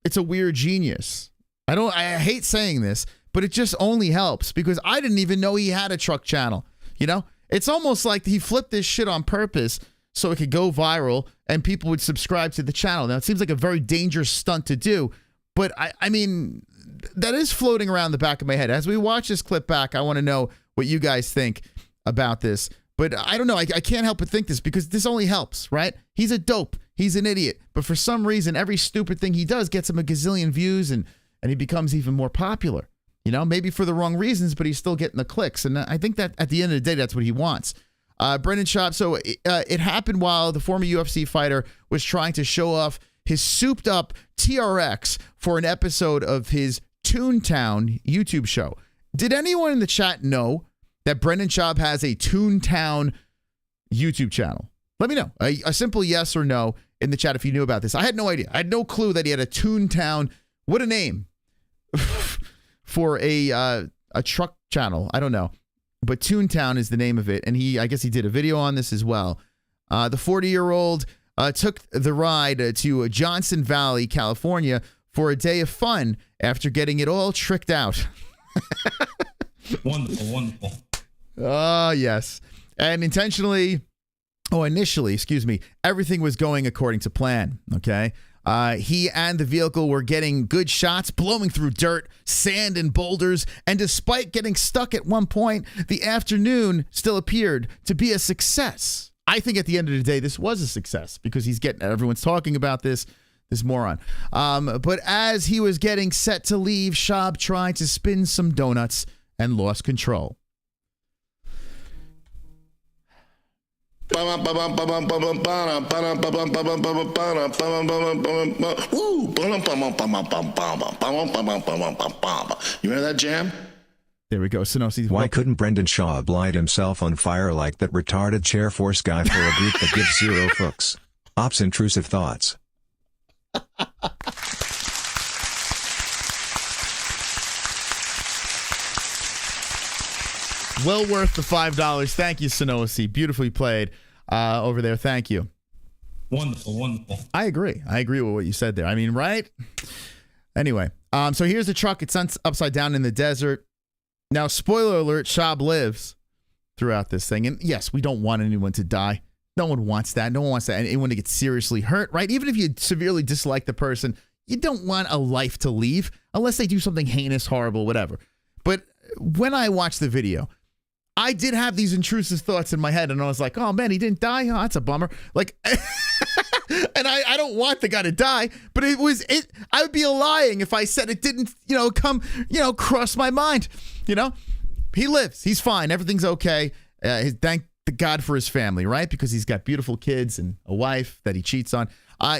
it's a weird genius. I hate saying this, but it just only helps because I didn't even know he had a truck channel. You know, it's almost like he flipped this shit on purpose so it could go viral and people would subscribe to the channel. Now, it seems like a very dangerous stunt to do, but I mean, that is floating around the back of my head. As we watch this clip back, I want to know what you guys think about this. But I don't know. I can't help but think this because this only helps, right? He's a dope. He's an idiot. But for some reason, every stupid thing he does gets him a gazillion views and he becomes even more popular. You know, maybe for the wrong reasons, but he's still getting the clicks. And I think that at the end of the day, that's what he wants. Brendan Schaub, so it happened while the former UFC fighter was trying to show off his souped up TRX for an episode of his Toontown YouTube show. Did anyone in the chat know that Brendan Schaub has a Toontown YouTube channel? Let me know. A simple yes or no in the chat if you knew about this. I had no idea. I had no clue that he had a Toontown. What a name for a truck channel. I don't know. But Toontown is the name of it. And I guess he did a video on this as well. The 40-year-old took the ride to Johnson Valley, California for a day of fun after getting it all tricked out. Wonderful. Oh, yes. And initially, everything was going according to plan, okay? He and the vehicle were getting good shots, blowing through dirt, sand, and boulders, and despite getting stuck at one point, the afternoon still appeared to be a success. I think at the end of the day, this was a success because everyone's talking about this moron. But as he was getting set to leave, Schaub tried to spin some donuts and lost control. You hear that jam? There we go. Sonosi. Why couldn't Brendan Schaub light himself on fire like that retarded Chair Force guy for a group that gives zero fucks? Ops intrusive thoughts. Well worth the $5. Thank you, Sonosi. Beautifully played over there. Thank you. Wonderful. I agree with what you said there. I mean, right? Anyway, so here's the truck. It's upside down in the desert. Now, spoiler alert, Schaub lives throughout this thing. And yes, we don't want anyone to die. No one wants that. No one wants anyone to get seriously hurt, right? Even if you severely dislike the person, you don't want a life to leave unless they do something heinous, horrible, whatever. But when I watched the video, I did have these intrusive thoughts in my head, and I was like, oh, man, he didn't die? Oh, that's a bummer. Like, and I don't want the guy to die, but I would be lying if I said it didn't, cross my mind. He lives. He's fine. Everything's okay. Thank God for his family, right? Because he's got beautiful kids and a wife that he cheats on.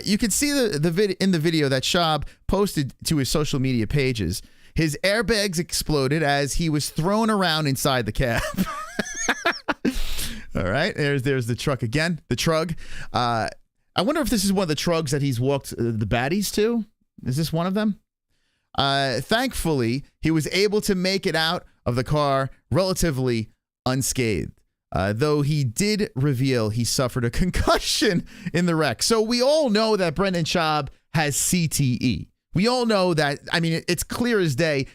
You can see in the video that Schaub posted to his social media pages. His airbags exploded as he was thrown around inside the cab. All right, there's the truck again. The trug. I wonder if this is one of the trugs that he's walked the baddies to. Is this one of them? Thankfully, he was able to make it out of the car relatively unscathed. Though he did reveal he suffered a concussion in the wreck. So we all know that Brendan Schaub has CTE. We all know that. I mean, it's clear as day.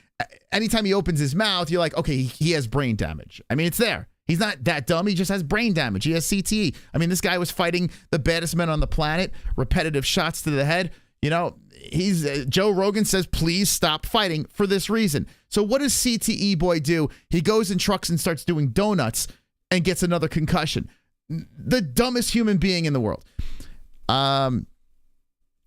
Anytime he opens his mouth, you're like, okay, he has brain damage. I mean, it's there. He's not that dumb. He just has brain damage. He has CTE. I mean, this guy was fighting the baddest men on the planet, repetitive shots to the head. Joe Rogan says, please stop fighting for this reason. So what does CTE boy do? He goes in trucks and starts doing donuts and gets another concussion. The dumbest human being in the world.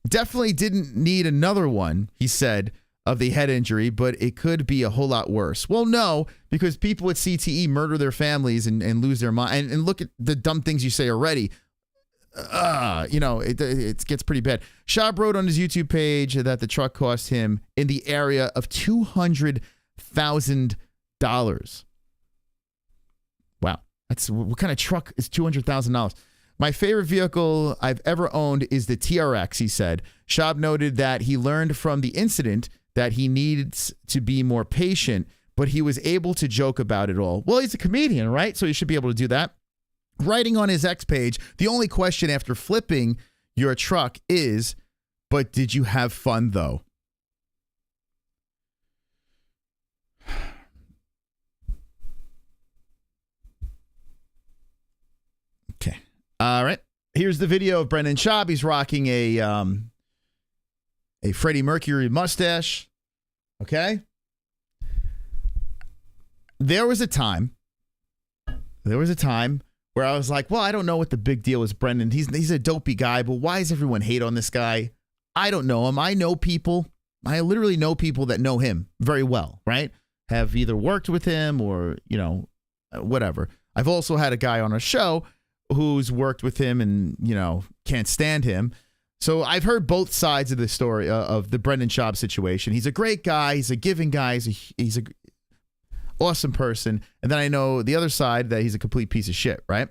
Definitely didn't need another one, he said, of the head injury, but it could be a whole lot worse. Well, no, because people with CTE murder their families and lose their mind. And look at the dumb things you say already. It gets pretty bad. Schaub wrote on his YouTube page that the truck cost him in the area of $200,000. Wow. What kind of truck is $200,000? My favorite vehicle I've ever owned is the TRX, he said. Schaub noted that he learned from the incident that he needs to be more patient, but he was able to joke about it all. Well, he's a comedian, right? So he should be able to do that. Writing on his X page, the only question after flipping your truck is, but did you have fun though? All right. Here's the video of Brendan Schaub. He's rocking a Freddie Mercury mustache. Okay. There was a time where I was like, well, I don't know what the big deal is, Brendan. He's a dopey guy, but why does everyone hate on this guy? I don't know him. I know people. I literally know people that know him very well, right? Have either worked with him or, whatever. I've also had a guy on a show who's worked with him and, can't stand him. So I've heard both sides of the story of the Brendan Schaub situation. He's a great guy. He's a giving guy. He's a awesome person. And then I know the other side that he's a complete piece of shit, right?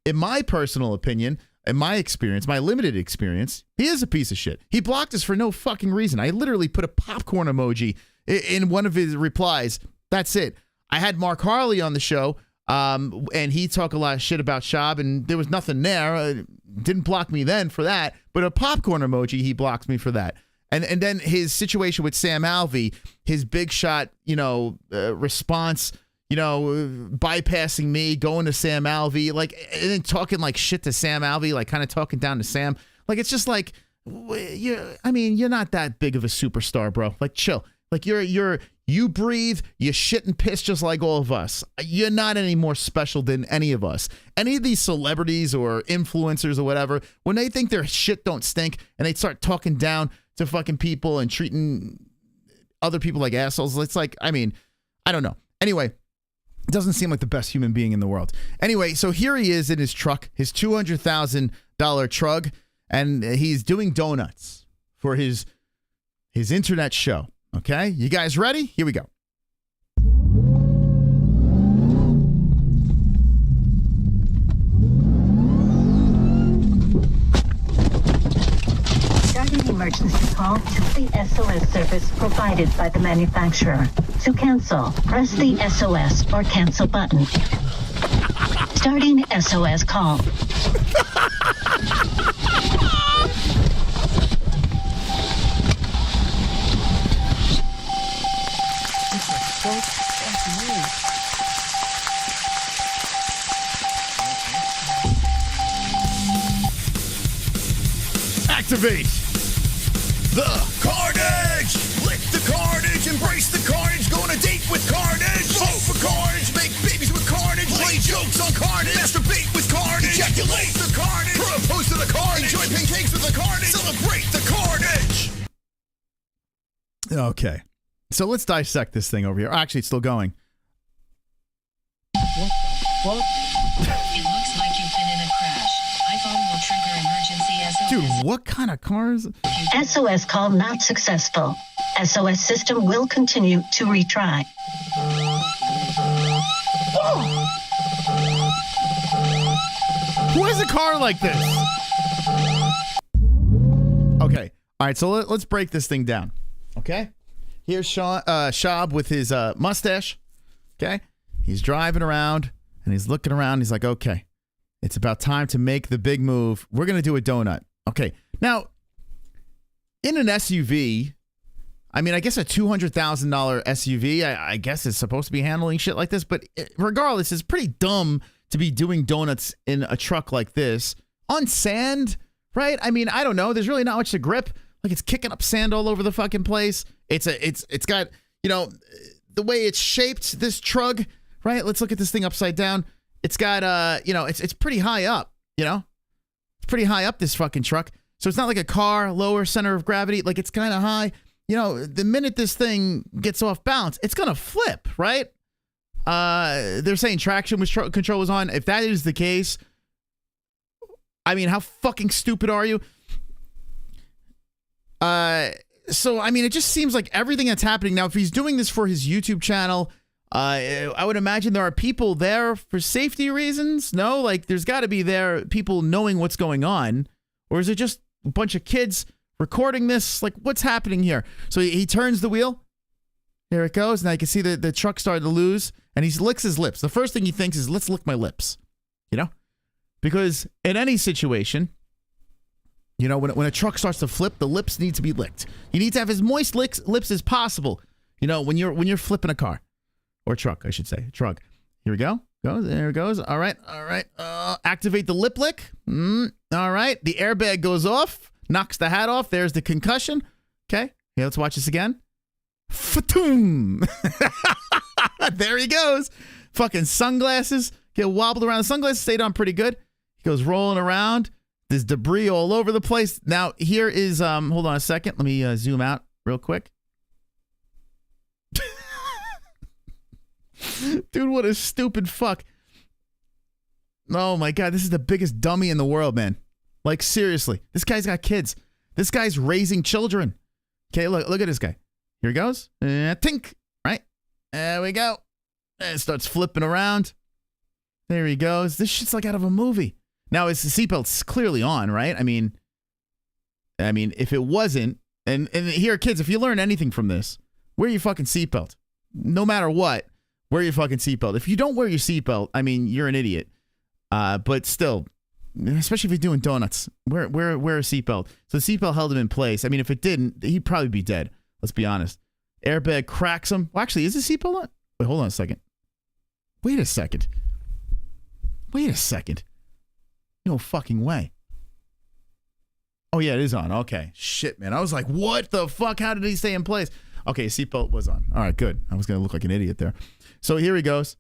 In my personal opinion, in my experience, my limited experience, he is a piece of shit. He blocked us for no fucking reason. I literally put a popcorn emoji in one of his replies. That's it. I had Mark Harley on the show, and he talked a lot of shit about Schaub, and there was nothing there. Didn't block me then for that, but a popcorn emoji, he blocked me for that. And then his situation with Sam Alvey, his big shot, response, bypassing me, going to Sam Alvey, and then talking like shit to Sam Alvey, kind of talking down to Sam. It's just like, you're not that big of a superstar, bro. Chill. You breathe, you shit and piss just like all of us. You're not any more special than any of us. Any of these celebrities or influencers or whatever, when they think their shit don't stink and they start talking down to fucking people and treating other people like assholes, it's like, I don't know. Anyway, doesn't seem like the best human being in the world. Anyway, so here he is in his truck, his $200,000 truck, and he's doing donuts for his internet show. Okay, you guys ready? Here we go. Starting emergency call to the SOS service provided by the manufacturer. To cancel, press the SOS or cancel button. Starting SOS call. Activate the carnage. Lick the carnage. Embrace the carnage. Go on a date with carnage. Vote for carnage. Make babies with carnage. Play jokes on carnage. Masturbate with carnage. Ejaculate the carnage. Propose to the carnage. Enjoy pancakes with the carnage. Celebrate the carnage. Okay. So let's dissect this thing over here. Actually, it's still going. What? It looks like you've been in a crash. iPhone will trigger emergency SOS. Dude, what kind of cars? SOS call not successful. SOS system will continue to retry. Who has a car like this? Okay. All right, so let's break this thing down. Okay? Here's Schaub with his mustache. Okay? He's driving around, and he's looking around. He's like, okay, it's about time to make the big move. We're going to do a donut. Okay. Now, in an SUV, I guess a $200,000 SUV, I guess is supposed to be handling shit like this, but regardless, it's pretty dumb to be doing donuts in a truck like this on sand, right? I don't know. There's really not much to grip. It's kicking up sand all over the fucking place. It's got, the way it's shaped, this truck, right? Let's look at this thing upside down. It's got, it's pretty high up, It's pretty high up, this fucking truck. So it's not like a car, lower center of gravity. It's kind of high. The minute this thing gets off balance, it's going to flip, right? They're saying traction control was on. If that is the case, how fucking stupid are you? So, it just seems like everything that's happening now, if he's doing this for his YouTube channel, I would imagine there are people there for safety reasons. No, there's got to be people knowing what's going on. Or is it just a bunch of kids recording this? What's happening here? So he turns the wheel. There it goes. Now you can see the truck started to lose, and he licks his lips. The first thing he thinks is, let's lick my lips, Because in any situation, when a truck starts to flip, the lips need to be licked. You need to have as moist lips as possible, when you're flipping a car. Or truck, I should say. Truck. Here we go. Goes. There it goes. All right. Activate the lip lick. All right. The airbag goes off. Knocks the hat off. There's the concussion. Okay. Yeah, let's watch this again. Fatoom. There he goes. Fucking sunglasses. Get wobbled around. The sunglasses stayed on pretty good. He goes rolling around. There's debris all over the place. Now, here is, hold on a second. Let me zoom out real quick. Dude, what a stupid fuck. Oh my God, this is the biggest dummy in the world, man. Like, seriously. This guy's got kids. This guy's raising children. Okay, look at this guy. Here he goes. Tink. Right? There we go. And it starts flipping around. There he goes. This shit's like out of a movie. Now, his seatbelt's clearly on, right? I mean, if it wasn't, and here, kids, if you learn anything from this, wear your fucking seatbelt. No matter what, wear your fucking seatbelt. If you don't wear your seatbelt, I mean, you're an idiot. But still, especially if you're doing donuts, wear a seatbelt. So the seatbelt held him in place. I mean, if it didn't, he'd probably be dead. Let's be honest. Airbag cracks him. Well, actually, is the seatbelt on? Wait, hold on a second. Wait a second. No fucking way. Oh, yeah, it is on. Okay. Shit, man. I was like, what the fuck? How did he stay in place? Okay, seatbelt was on. All right, good. I was going to look like an idiot there. So here he goes.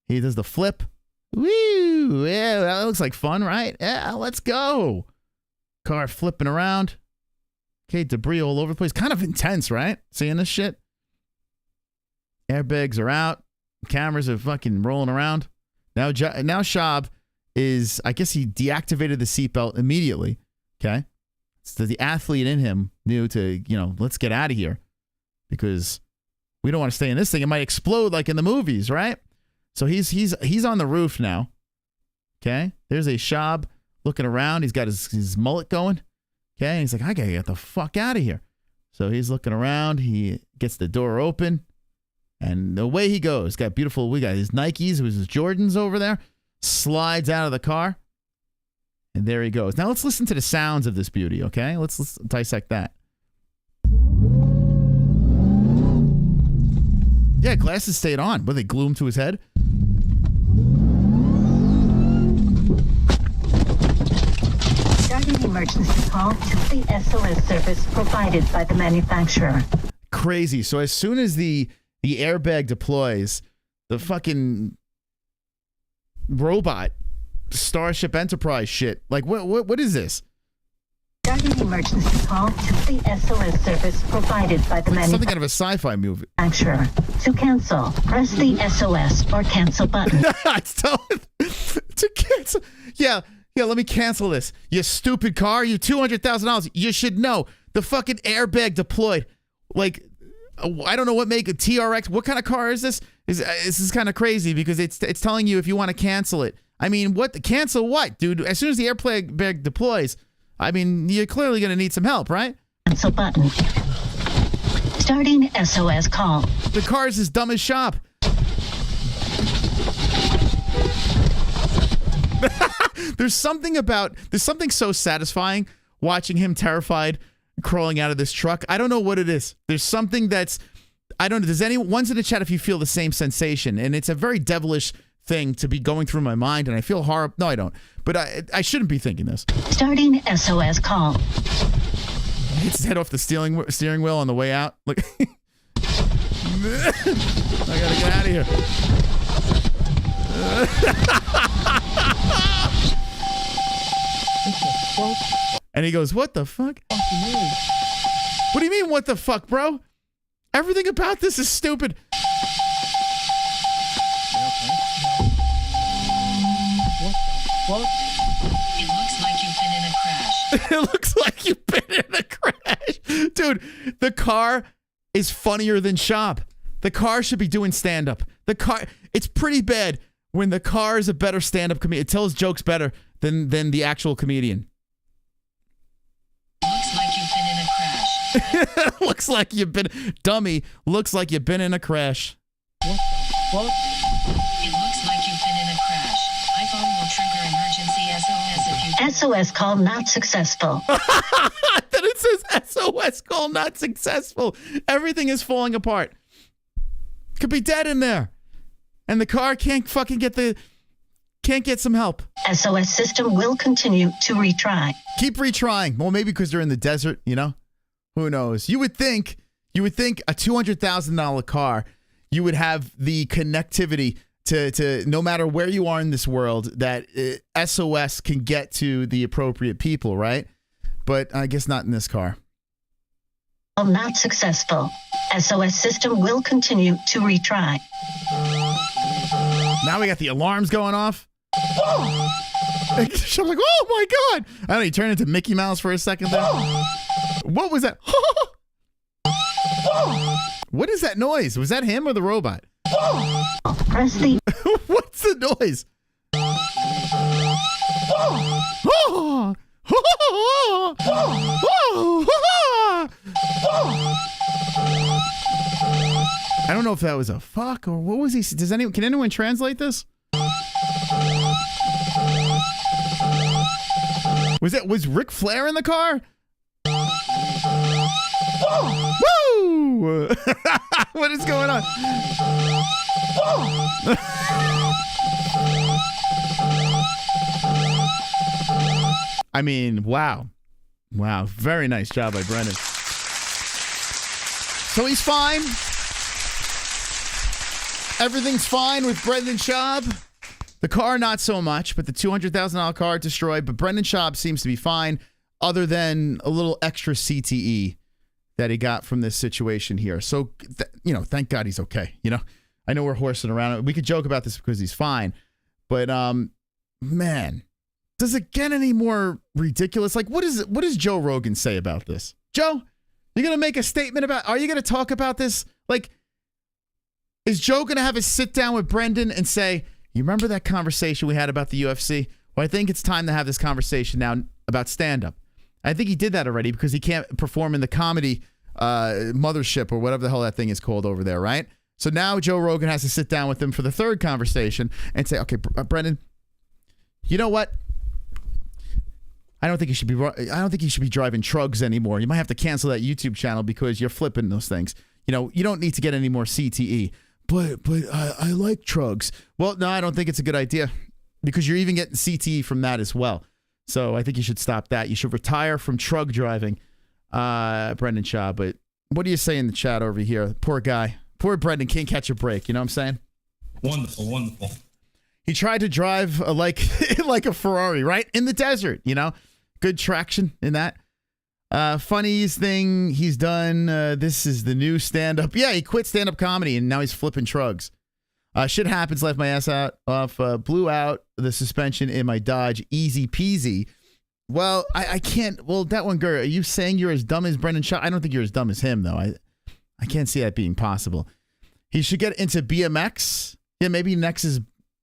He does the flip. Woo! Yeah, that looks like fun, right? Yeah, let's go. Car flipping around. Okay, debris all over the place. Kind of intense, right? Seeing this shit? Airbags are out. Cameras are fucking rolling around. Now Schaub is, I guess he deactivated the seatbelt immediately. Okay? So the athlete in him knew to, let's get out of here. Because we don't want to stay in this thing. It might explode like in the movies, right? So he's on the roof now. Okay? There's a Schaub looking around. He's got his mullet going. Okay? And he's like, I gotta get the fuck out of here. So he's looking around. He gets the door open. And away he goes. We got his Nikes, his Jordans over there. Slides out of the car. And there he goes. Now let's listen to the sounds of this beauty, okay? Let's dissect that. Yeah, glasses stayed on. But they glue him to his head. Starting emergency call to the SOS service provided by the manufacturer. Crazy. So as soon as the airbag deploys, the fucking robot Starship Enterprise shit. Like, what is this? Starting emergency call to the SOS service provided by the manufacturer. Something out of a sci-fi movie. To cancel, press the SOS or cancel button. It's telling to cancel. Yeah, let me cancel this. You stupid car. You $200,000. You should know. The fucking airbag deployed. Like, I don't know what make a TRX. What kind of car is this? This is kind of crazy because it's telling you if you want to cancel it. I mean, cancel what, dude? As soon as the airbag deploys, I mean, you're clearly going to need some help, right? Cancel button. Starting SOS call. The car is as dumb as Schaub. There's something so satisfying watching him terrified crawling out of this truck. I don't know what it is. There's something I don't know. Does anyone's in the chat if you feel the same sensation? And it's a very devilish thing to be going through my mind, and I feel horrible. No, I don't. But I shouldn't be thinking this. Starting SOS call. Hits his head off the steering wheel on the way out. Look. I gotta get out of here. And he goes, what the fuck? What do you mean, what the fuck, bro? Everything about this is stupid. What? It looks like you've been in a crash. It looks like you've been in a crash. Dude, the car is funnier than Schaub. The car should be doing stand-up. It's pretty bad when the car is a better stand-up comedian. It tells jokes better than the actual comedian. Looks like you've been in a crash. Looks like you've been... Dummy, looks like you've been in a crash. What? It looks like you've been in a crash. iPhone will trigger emergency SOS if you... SOS call not successful. Then it says SOS call not successful. Everything is falling apart. Could be dead in there. and the car can't fucking can't get some help. SOS system will continue to retry. Keep retrying. Well, maybe because they're in the desert, you know? Who knows? You would think a $200,000 car, you would have the connectivity to no matter where you are in this world, that SOS can get to the appropriate people, right? But I guess not in this car. Not successful. SOS system will continue to retry. Now we got the alarms going off. I'm like, oh my God. I don't know, he turned into Mickey Mouse for a second there. What was that? What is that noise? Was that him or the robot? Press the... What's the noise? I don't know if that was a fuck or what was he? Can anyone translate this? Was Ric Flair in the car? Woo! What is going on? I mean, wow. Wow. Very nice job by Brendan. So he's fine. Everything's fine with Brendan Schaub. The car, not so much, but the $200,000 car destroyed. But Brendan Schaub seems to be fine, other than a little extra CTE that he got from this situation here. So, thank God he's okay. I know we're horsing around. We could joke about this because he's fine. But, man, does it get any more ridiculous? Like, what does Joe Rogan say about this? Joe, you're going to make a statement are you going to talk about this? Like, is Joe going to have a sit down with Brendan and say, you remember that conversation we had about the UFC? Well, I think it's time to have this conversation now about stand-up. I think he did that already because he can't perform in the comedy mothership or whatever the hell that thing is called over there, right? So now Joe Rogan has to sit down with him for the third conversation and say, okay, Brendan, you know what? I don't think you should be driving trucks anymore. You might have to cancel that YouTube channel because you're flipping those things. You don't need to get any more CTE. But I like trucks. Well, no, I don't think it's a good idea because you're even getting CTE from that as well. So I think you should stop that. You should retire from truck driving, Brendan Schaub. But what do you say in the chat over here? Poor guy. Poor Brendan can't catch a break. You know what I'm saying? Wonderful, wonderful. He tried to drive like a Ferrari, right? In the desert, Good traction in that. Funniest thing he's done. This is the new stand-up. Yeah, he quit stand-up comedy and now he's flipping trucks. Shit happens. Left my ass off. Blew out the suspension in my Dodge. Easy peasy. Well, I can't. Well, that one girl. Are you saying you're as dumb as Brendan Schaub? I don't think you're as dumb as him though. I can't see that being possible. He should get into BMX. Yeah, maybe next is.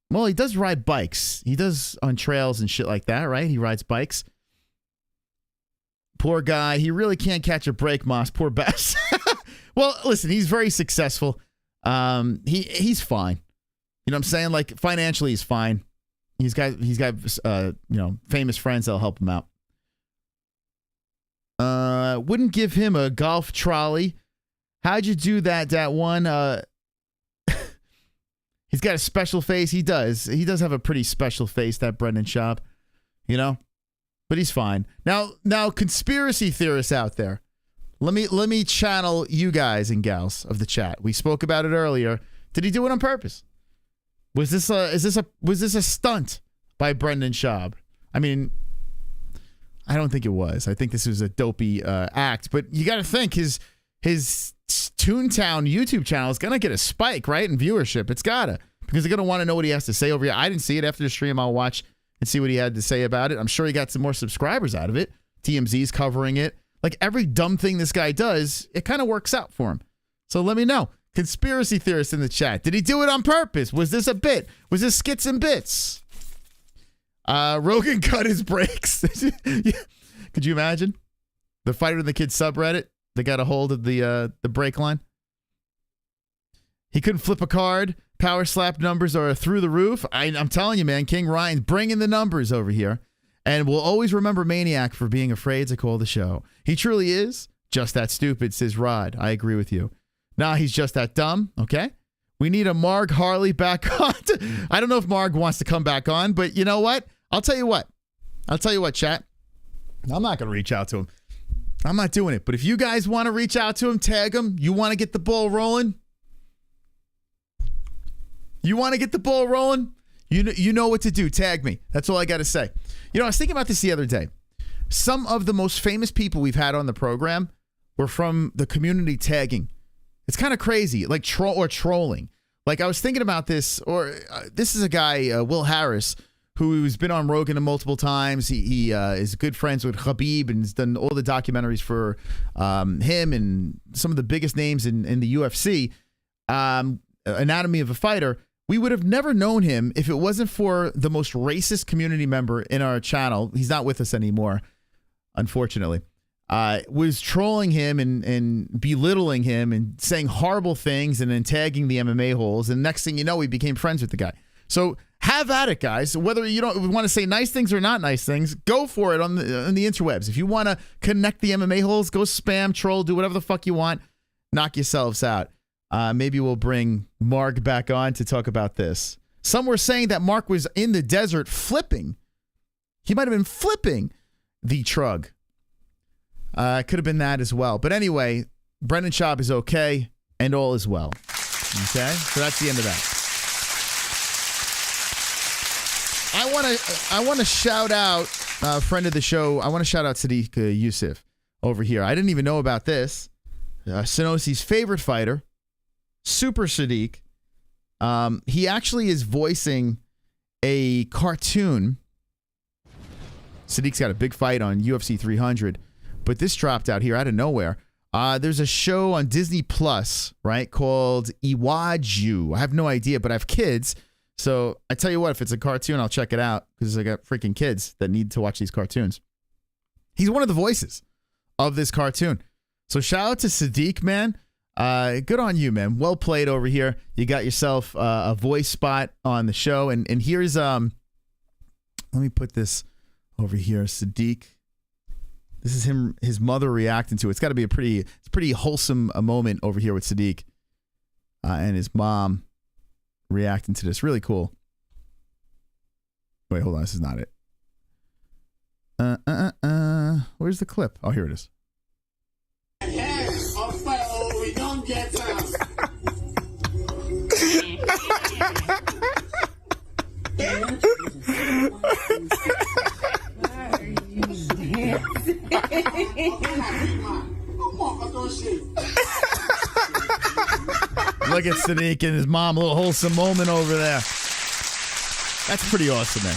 Well, he does ride bikes. He does on trails and shit like that, right? He rides bikes. Poor guy. He really can't catch a break, Moss. Poor Bess. Well, listen, he's very successful. He's fine. You know what I'm saying? Like financially he's fine. He's got famous friends that'll help him out. Wouldn't give him a golf trolley. How'd you do that one? He's got a special face. He does have a pretty special face, that Brendan Schaub, but he's fine. Now conspiracy theorists out there, let me channel you guys and gals of the chat. We spoke about it earlier. Did he do it on purpose? Was this a stunt by Brendan Schaub? I mean, I don't think it was. I think this was a dopey act, but you got to think his Toontown YouTube channel is gonna get a spike, right, in viewership. It's gotta, because they're gonna want to know what he has to say over here. I didn't see it. After the stream, I'll watch and see what he had to say about it. I'm sure he got some more subscribers out of it. TMZ's covering it. Like every dumb thing this guy does, it kind of works out for him. So let me know. Conspiracy theorists in the chat. Did he do it on purpose? Was this a bit? Was this skits and bits? Rogan cut his brakes. Could you imagine? The Fighter and the Kid subreddit, they got a hold of the brake line. He couldn't flip a card. Power slap numbers are through the roof. I'm telling you, man, King Ryan's bringing the numbers over here. And we'll always remember Maniac for being afraid to call the show. He truly is just that stupid, says Rod. I agree with you. Nah, he's just that dumb, okay? We need a Marg Harley back on. I don't know if Marg wants to come back on, but you know what? I'll tell you what, chat. I'm not going to reach out to him. I'm not doing it. But if you guys want to reach out to him, tag him. You want to get the ball rolling? You know what to do. Tag me. That's all I got to say. You know, I was thinking about this the other day. Some of the most famous people we've had on the program were from the community tagging. It's kind of crazy, like trolling. Like I was thinking about this, this is a guy, Will Harris, who's been on Rogan multiple times. He is good friends with Khabib and has done all the documentaries for him and some of the biggest names in the UFC. Anatomy of a Fighter. We would have never known him if it wasn't for the most racist community member in our channel. He's not with us anymore, unfortunately. Was trolling him and belittling him and saying horrible things and then tagging the MMA-Holes. And next thing you know, we became friends with the guy. So have at it, guys. Whether you don't want to say nice things or not nice things, go for it on the interwebs. If you want to connect the MMA-Holes, go spam, troll, do whatever the fuck you want. Knock yourselves out. Maybe we'll bring Mark back on to talk about this. Some were saying that Mark was in the desert flipping. He might have been flipping the trug. Could have been that as well. But anyway, Brendan Schaub is okay and all is well. Okay? So that's the end of that. I want to shout out a friend of the show. I want to shout out Sadiq Yusuf over here. I didn't even know about this. Senosi's favorite fighter, Super Sadiq. He actually is voicing a cartoon. Sadiq's got a big fight on UFC 300, but this dropped out here out of nowhere. There's a show on Disney Plus, right, called Iwaju. I have no idea, but I have kids. So I tell you what, if it's a cartoon, I'll check it out because I got freaking kids that need to watch these cartoons. He's one of the voices of this cartoon. So shout out to Sadiq, man. Good on you, man. Well played over here. You got yourself a voice spot on the show. And here's, let me put this over here. Sadiq. This is his mother reacting to it. It's got to be a pretty wholesome moment over here with Sadiq and his mom reacting to this. Really cool. Wait, hold on. This is not it. Where's the clip? Oh, here it is. We don't get Look at Sadiq and his mom, a little wholesome moment over there. That's pretty awesome, man.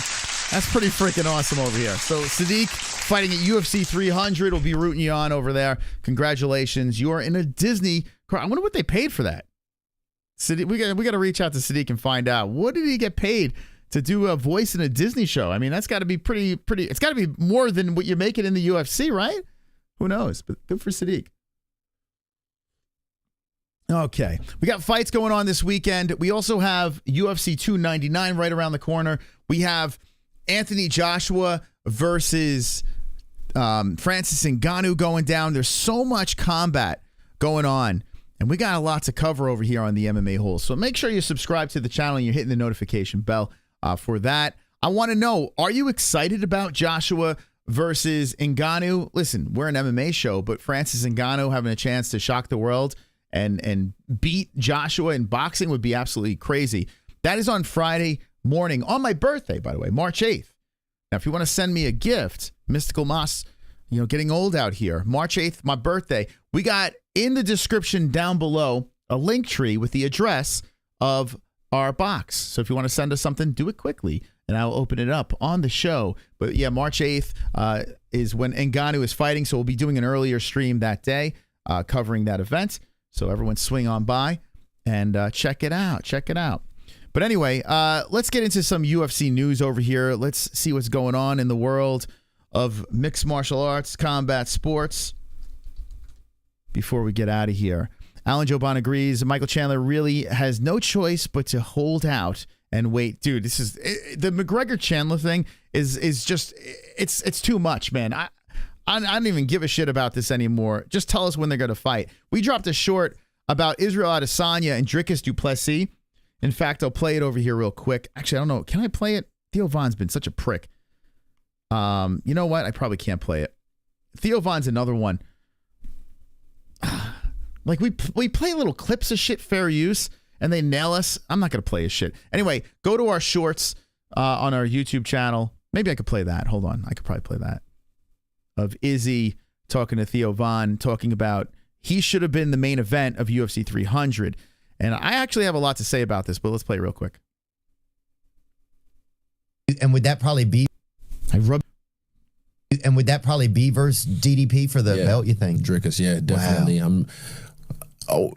That's pretty freaking awesome over here. So Sadiq fighting at UFC 300. We'll be rooting you on over there. Congratulations. You are in a Disney car. I wonder what they paid for that. Sadiq, we got to reach out to Sadiq and find out. What did he get paid to do a voice in a Disney show? I mean, that's got to be pretty. It's got to be more than what you're making in the UFC, right? Who knows? But good for Sadiq. Okay. We got fights going on this weekend. We also have UFC 299 right around the corner. We have Anthony Joshua versus Francis Ngannou going down. There's so much combat going on, and we got a lot to cover over here on the MMA-Holes. So make sure you subscribe to the channel and you're hitting the notification bell for that. I want to know, are you excited about Joshua versus Ngannou? Listen, we're an MMA show, but Francis Ngannou having a chance to shock the world and beat Joshua in boxing would be absolutely crazy. That is on Friday morning, on my birthday, by the way, March 8th. Now, if you want to send me a gift, Mystical Moss, getting old out here, March 8th, my birthday, we got in the description down below a link tree with the address of our box. So if you want to send us something, do it quickly, and I'll open it up on the show. But yeah, March 8th is when Ngannou is fighting, so we'll be doing an earlier stream that day covering that event. So everyone swing on by and check it out. Check it out. But anyway, let's get into some UFC news over here. Let's see what's going on in the world of mixed martial arts, combat sports before we get out of here. Alan Joban agrees. Michael Chandler really has no choice but to hold out and wait. Dude, this is the McGregor Chandler thing is just it's too much, man. I don't even give a shit about this anymore. Just tell us when they're going to fight. We dropped a short about Israel Adesanya and Dricus du Plessis. In fact, I'll play it over here real quick. Actually, I don't know. Can I play it? Theo Von's been such a prick. You know what? I probably can't play it. Theo Von's another one. Like we play little clips of shit, fair use, and they nail us. I'm not going to play his shit. Anyway, go to our shorts on our YouTube channel. Maybe I could play that. Hold on. I could probably play that. Of Izzy talking to Theo Von, talking about he should have been the main event of UFC 300. And I actually have a lot to say about this, but let's play it real quick. And would that probably be... And would that probably be versus DDP for the belt, you think? Dricus, yeah, definitely. Wow.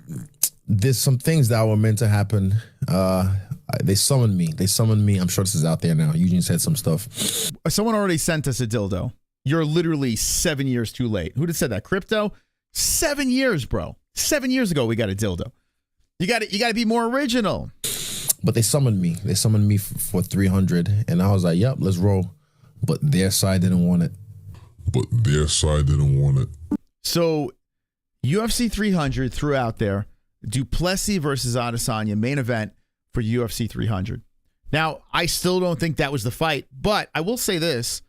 There's some things that were meant to happen. They summoned me. I'm sure this is out there now. Eugene said some stuff. Someone already sent us a dildo. You're literally 7 years too late. Who'd have said that? Crypto? 7 years, bro. 7 years ago, we got a dildo. You got to be more original. But they summoned me. They summoned me for 300, and I was like, "Yep, let's roll." But their side didn't want it. So, UFC 300 threw out there du Plessis versus Adesanya main event for UFC 300. Now, I still don't think that was the fight, but I will say this: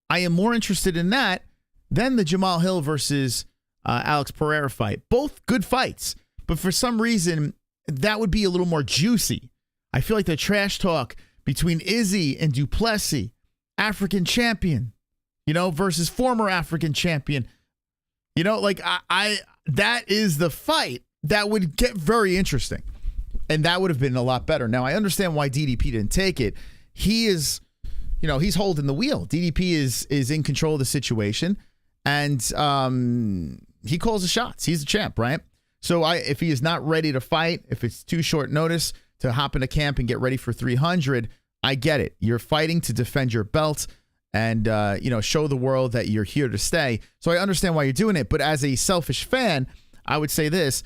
I am more interested in that than the Jamal Hill versus Alex Pereira fight. Both good fights, but for some reason, that would be a little more juicy. I feel like the trash talk between Izzy and du Plessis, African champion, versus former African champion, that is the fight that would get very interesting. And that would have been a lot better. Now, I understand why DDP didn't take it. He is, he's holding the wheel. DDP is in control of the situation, and he calls the shots. He's the champ, right? So if he is not ready to fight, if it's too short notice to hop into camp and get ready for 300, I get it. You're fighting to defend your belt and, show the world that you're here to stay. So I understand why you're doing it. But as a selfish fan, I would say this.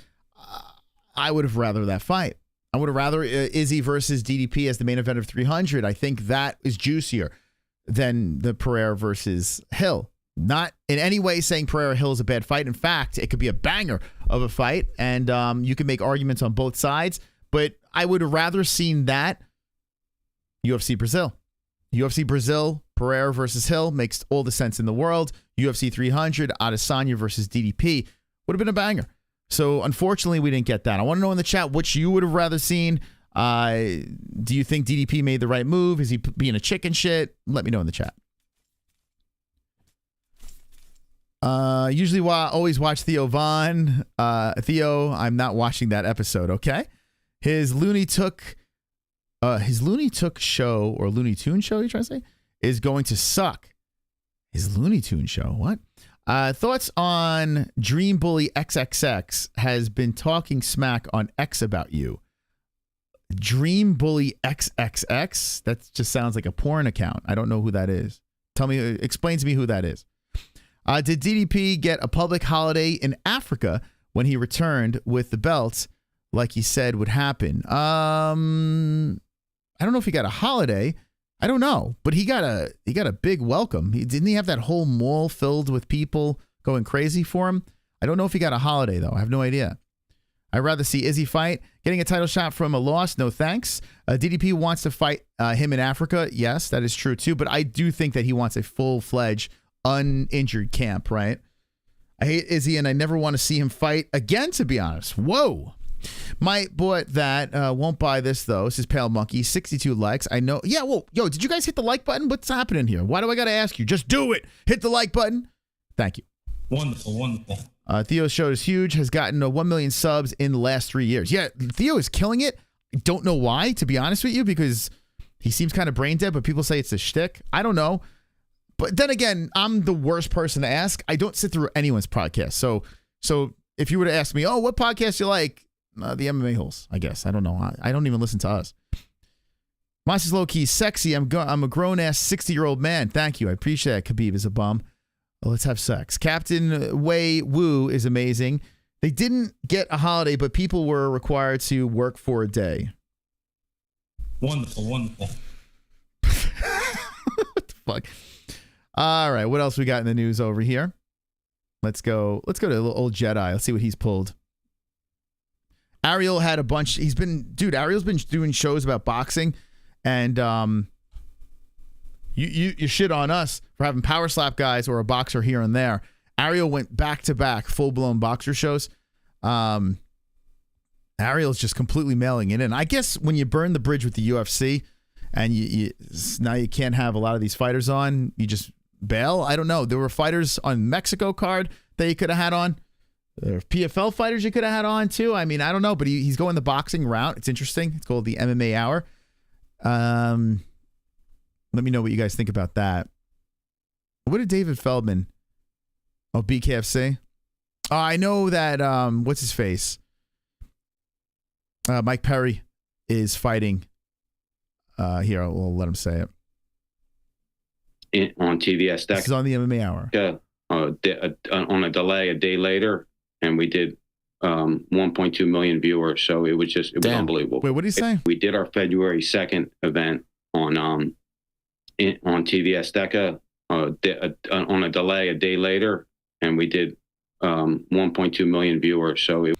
I would have rather that fight. I would have rather Izzy versus DDP as the main event of 300. I think that is juicier than the Pereira versus Hill. Not in any way saying Pereira Hill is a bad fight. In fact, it could be a banger of a fight, and you can make arguments on both sides. But I would have rather seen that UFC Brazil. UFC Brazil, Pereira versus Hill makes all the sense in the world. UFC 300, Adesanya versus DDP would have been a banger. So unfortunately, we didn't get that. I want to know in the chat which you would have rather seen. Do you think DDP made the right move? Is he being a chicken shit? Let me know in the chat. Usually always watch Theo Von. Theo, I'm not watching that episode, okay? His Looney Took show, or Looney Tune show, you trying to say, is going to suck. His Looney Tune show, what? Thoughts on Dream Bully XXX has been talking smack on X about you. Dream Bully XXX? That just sounds like a porn account. I don't know who that is. Explain to me who that is. Did DDP get a public holiday in Africa when he returned with the belt, like he said would happen? I don't know if he got a holiday. I don't know, but he got a big welcome. Didn't he have that whole mall filled with people going crazy for him? I don't know if he got a holiday, though. I have no idea. I'd rather see Izzy fight. Getting a title shot from a loss, no thanks. DDP wants to fight him in Africa. Yes, that is true, too. But I do think that he wants a full-fledged, uninjured camp, right? I hate Izzy, and I never want to see him fight again, to be honest. Whoa. Might bought that. Won't buy this, though. This is Pale Monkey. 62 likes. I know. Yeah, well, did you guys hit the like button? What's happening here? Why do I got to ask you? Just do it. Hit the like button. Thank you. Wonderful. Theo's show is huge. Has gotten 1 million subs in the last 3 years. Yeah, Theo is killing it. I don't know why, to be honest with you, because he seems kind of brain dead, but people say it's a shtick. I don't know. But then again, I'm the worst person to ask. I don't sit through anyone's podcast. So if you were to ask me, what podcast you like? The MMA-Holes, I guess. I don't know. I don't even listen to us. Monsters low-key sexy. I'm a grown-ass 60-year-old man. Thank you. I appreciate it. Khabib is a bum. Well, let's have sex. Captain Wei Wu is amazing. They didn't get a holiday, but people were required to work for a day. Wonderful. What the fuck? All right. What else we got in the news over here? Let's go to little old Jedi. Let's see what he's pulled. Ariel had a bunch. Ariel's been doing shows about boxing, and you shit on us for having power slap guys or a boxer here and there. Ariel went back to back full blown boxer shows. Ariel's just completely mailing it in. I guess when you burn the bridge with the UFC and now you can't have a lot of these fighters on, you just bail. I don't know. There were fighters on Mexico card that you could have had on. There are PFL fighters you could have had on too. I mean, I don't know, but he's going the boxing route. It's interesting. It's called the MMA Hour. Let me know what you guys think about that. What did David Feldman? Oh, BKFC. I know that. What's his face? Mike Perry is fighting. Here, we'll let him say it. On TVS. This is on the MMA Hour. On a delay a day later, and we did 1.2 million viewers. So it was unbelievable. Wait, what did he say? We did our February 2nd event on TVS Deca on a delay a day later, and we did 1.2 million viewers. So it.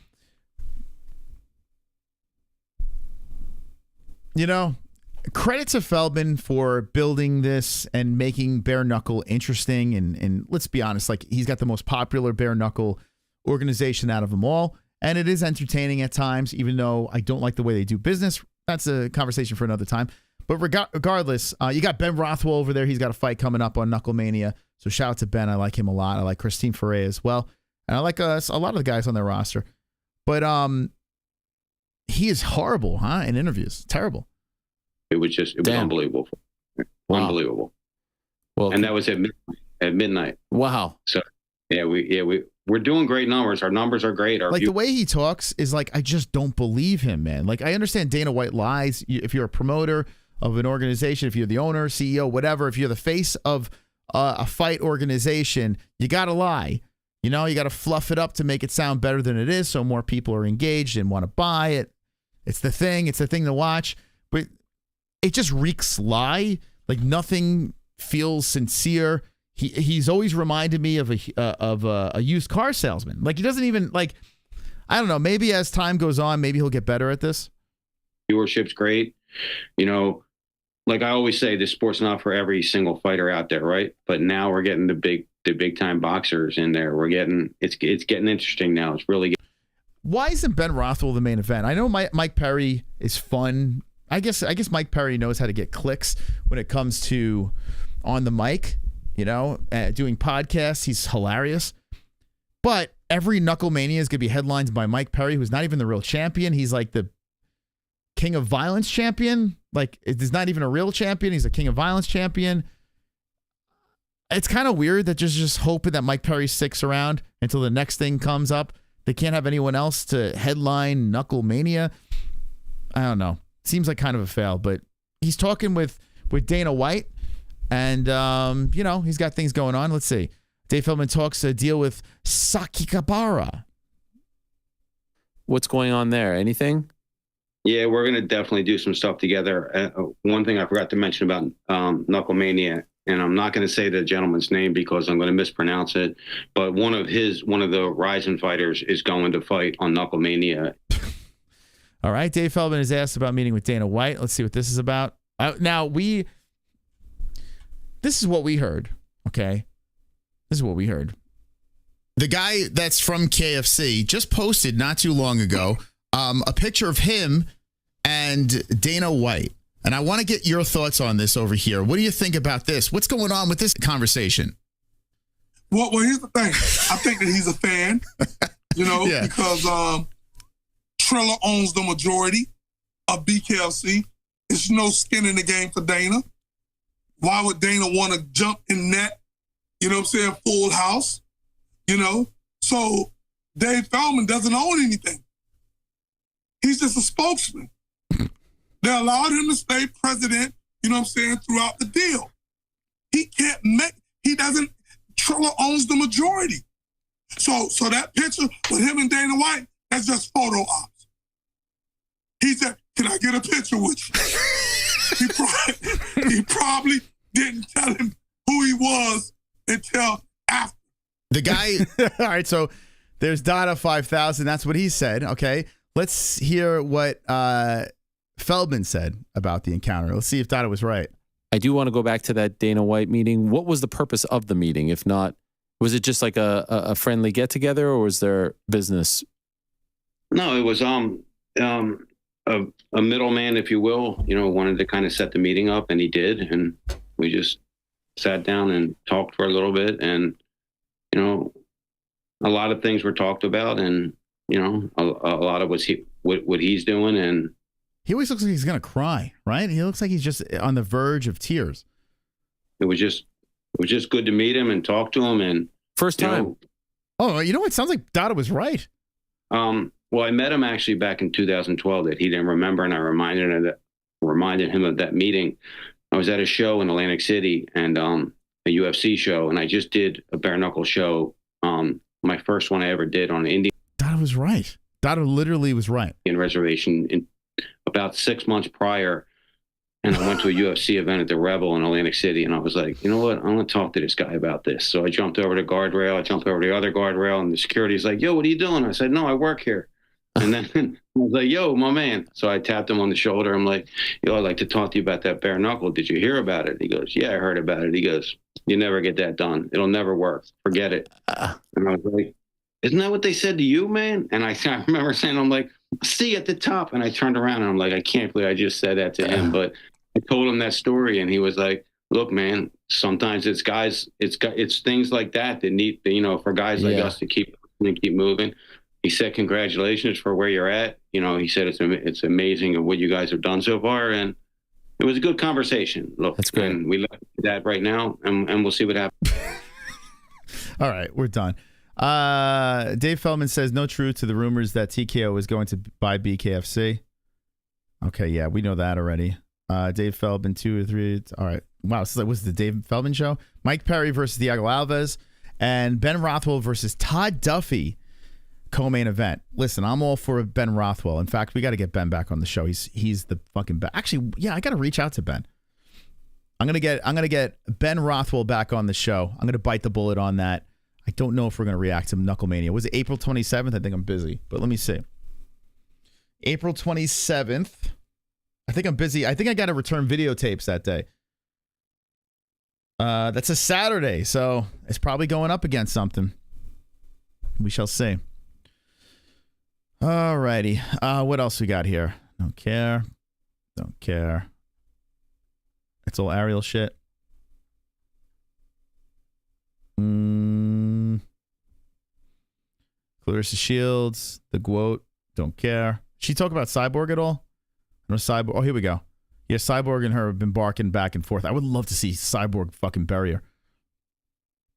Credit to Feldman for building this and making bare knuckle interesting. And let's be honest, like, he's got the most popular bare knuckle organization out of them all. And it is entertaining at times, even though I don't like the way they do business. That's a conversation for another time. But regardless, you got Ben Rothwell over there. He's got a fight coming up on Knuckle Mania. So shout out to Ben. I like him a lot. I like Christine Ferre as well. And I like a lot of the guys on their roster. But he is horrible, in interviews. Terrible. It was unbelievable. Wow. Unbelievable. Well, and that was at midnight. Wow. So we're doing great numbers. Our numbers are great. The way he talks is like, I just don't believe him, man. Like, I understand Dana White lies. If you're a promoter of an organization, if you're the owner, CEO, whatever, if you're the face of a fight organization, you got to lie. You got to fluff it up to make it sound better than it is, so more people are engaged and want to buy it. It's the thing. It's the thing to watch. But it just reeks lie. Like, nothing feels sincere. He's always reminded me of a used car salesman. Like, he doesn't even, like, I don't know. Maybe as time goes on, maybe he'll get better at this. Viewership's great. Like I always say, this sport's not for every single fighter out there, right? But now we're getting the big time boxers in there. It's getting interesting now. It's really getting. Why isn't Ben Rothwell the main event? I know Mike Perry is fun. I guess Mike Perry knows how to get clicks when it comes to on the mic, doing podcasts. He's hilarious. But every Knuckle Mania is going to be headlined by Mike Perry, who's not even the real champion. He's like the King of Violence champion. Like, it's not even a real champion. He's a King of Violence champion. It's kind of weird that just hoping that Mike Perry sticks around until the next thing comes up. They can't have anyone else to headline Knuckle Mania. I don't know. Seems like kind of a fail, but he's talking with Dana White, and he's got things going on. Let's see. Dave Feldman talks a deal with Sakakibara. What's going on there? Anything? Yeah, we're going to definitely do some stuff together. One thing I forgot to mention about Knuckle Mania, and I'm not going to say the gentleman's name because I'm going to mispronounce it, but one of the Rising fighters is going to fight on Knuckle Mania. All right, Dave Feldman is asked about meeting with Dana White. Let's see what this is about. This is what we heard, okay? This is what we heard. The guy that's from KFC just posted not too long ago a picture of him and Dana White. And I want to get your thoughts on this over here. What do you think about this? What's going on with this conversation? Well, here's the thing. I think that he's a fan, because Triller owns the majority of BKFC. There's no skin in the game for Dana. Why would Dana want to jump in that, full house? So Dave Feldman doesn't own anything. He's just a spokesman. They allowed him to stay president, throughout the deal. Triller owns the majority. So that picture with him and Dana White, that's just photo ops. He said, can I get a picture with you? He probably didn't tell him who he was until after. The guy. All right, so there's Dada 5000. That's what he said. Okay, Let's hear what Feldman said about the encounter. Let's see if Dada was right. I do want to go back to that Dana White meeting. What was the purpose of the meeting? If not, was it just like a friendly get together, or was there business? No, it was a middleman, if you will. Wanted to kind of set the meeting up, and he did, and we just sat down and talked for a little bit, and a lot of things were talked about, and a lot of what he's doing, and he always looks like he's gonna cry, right? He looks like he's just on the verge of tears. It was just good to meet him and talk to him, and first time. Oh, you know what? It sounds like Dada was right. Well, I met him actually back in 2012 that he didn't remember, and I reminded him of that meeting. I was at a show in Atlantic City, and a UFC show, and I just did a bare knuckle show. My first one I ever did on Indian. Dada was right. Dada literally was right. In reservation in about 6 months prior, and I went to a UFC event at the Rebel in Atlantic City, and I was like, you know what? I'm going to talk to this guy about this. So I jumped over the guardrail. I jumped over the other guardrail, and the security's like, yo, what are you doing? I said, no, I work here. And then I was like, yo, my man. So I tapped him on the shoulder. I'm like, yo, I'd like to talk to you about that bare knuckle. Did you hear about it? He goes, yeah, I heard about it. He goes, you never get that done. It'll never work. Forget it. And I was like, isn't that what they said to you, man? And I remember saying, I'm like, see at the top. And I turned around and I'm like, I can't believe I just said that to him. But I told him that story, and he was like, look, man, sometimes it's things like that need, for guys like us to keep moving. He said, congratulations for where you're at. He said, it's amazing of what you guys have done so far. And it was a good conversation. Look, that's great. And we left that right now, and we'll see what happens. All right, we're done. Dave Feldman says, no truth to the rumors that TKO is going to buy BKFC. Okay, yeah, we know that already. Dave Feldman, 2 or 3. All right. Wow, so that was the Dave Feldman show. Mike Perry versus Thiago Alves, and Ben Rothwell versus Todd Duffy, co-main event. Listen, I'm all for Ben Rothwell. In fact, we got to get Ben back on the show. He's the fucking best. Actually, yeah, I got to reach out to Ben. I'm gonna get Ben Rothwell back on the show. I'm gonna bite the bullet on that. I don't know if we're gonna react to Knucklemania. Was it April 27th? I think I'm busy, but let me see. April 27th. I think I'm busy. I think I got to return videotapes that day. That's a Saturday, so it's probably going up against something. We shall see. Alrighty. What else we got here? Don't care. Don't care. It's all Ariel shit. Clarissa Shields, the Quote. Don't care. She talk about Cyborg at all? No Cyborg. Oh, here we go. Yeah, Cyborg and her have been barking back and forth. I would love to see Cyborg fucking bury her.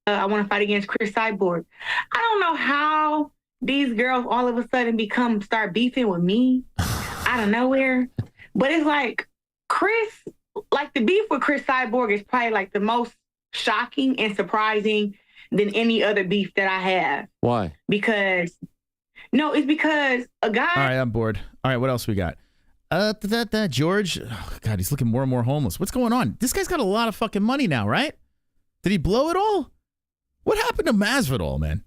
I want to fight against Chris Cyborg. I don't know how these girls all of a sudden start beefing with me out of nowhere. But it's like the beef with Chris Cyborg is probably like the most shocking and surprising than any other beef that I have. Why? It's because a guy. All right, I'm bored. All right, what else we got? George. Oh, God, he's looking more and more homeless. What's going on? This guy's got a lot of fucking money now, right? Did he blow it all? What happened to Masvidal, man?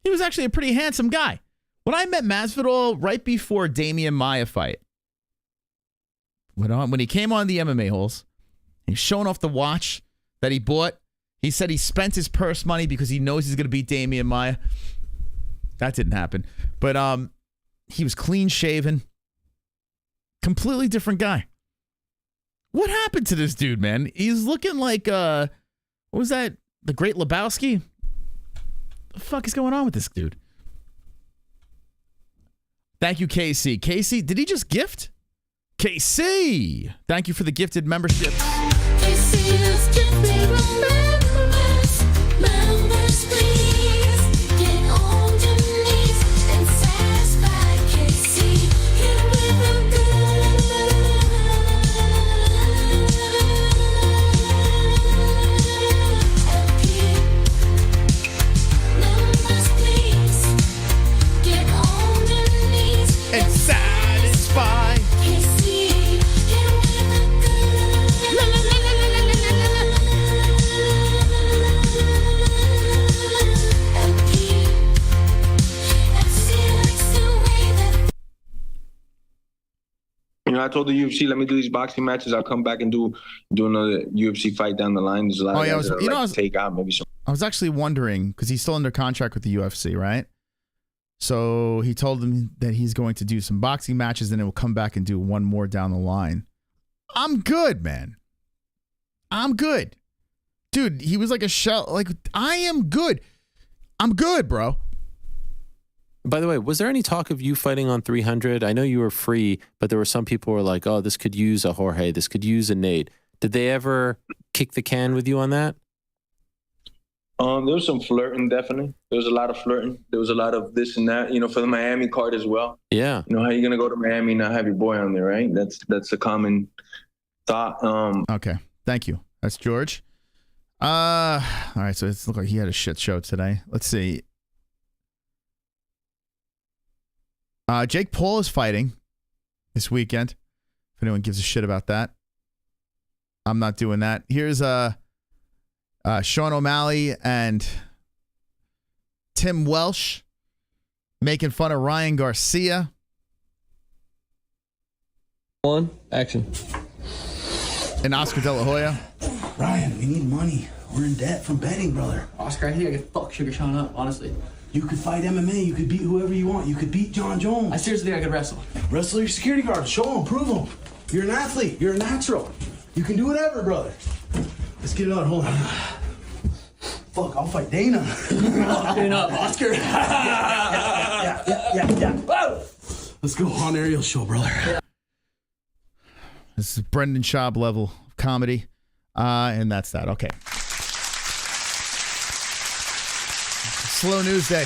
He was actually a pretty handsome guy. When I met Masvidal right before Damian Maia fight, when he came on the MMA-Holes, he's showing off the watch that he bought. He said he spent his purse money because he knows he's going to beat Damian Maia. That didn't happen. But he was clean shaven. Completely different guy. What happened to this dude, man? He's looking like, what was that? The Great Lebowski? The fuck is going on with this dude? Thank you, KC. KC, did he just gift? KC! Thank you for the gifted membership. Members, please get on your knees and satisfy KC. Hit with a Members, please get on your knees and satisfy KC. Hit with a I told the UFC, let me do these boxing matches. I'll come back and do another UFC fight down the line. There's a lot of guys that I take out maybe some. I was actually wondering, because he's still under contract with the UFC, right? So he told them that he's going to do some boxing matches and then he'll come back and do one more down the line. I'm good, man. I'm good. Dude, he was like a shell. Like, I am good. I'm good, bro. By the way, was there any talk of you fighting on 300? I know you were free, but there were some people who were like, oh, this could use a Jorge. This could use a Nate. Did they ever kick the can with you on that? There was some flirting, definitely. There was a lot of flirting. There was a lot of this and that, for the Miami card as well. Yeah. How are you going to go to Miami and not have your boy on there, right? That's a common thought. Okay. Thank you. That's George. All right. So it looked like he had a shit show today. Let's see. Jake Paul is fighting this weekend. If anyone gives a shit about that. I'm not doing that. Here's Sean O'Malley and Tim Welsh making fun of Ryan Garcia. Action. And Oscar De La Hoya. Ryan, we need money. We're in debt from betting, brother. Oscar, I think I could fuck Sugar Sean up, honestly. You could fight MMA. You could beat whoever you want. You could beat John Jones. I seriously think I could wrestle. Wrestle your security guard. Show him. Prove him. You're an athlete. You're a natural. You can do whatever, brother. Let's get it on. Hold on. Fuck, I'll fight Dana. Stand up, Oscar. Yeah. Whoa. Let's go on Ariel's show, brother. This is Brendan Schaub level of comedy. And that's that. Okay. Slow news day.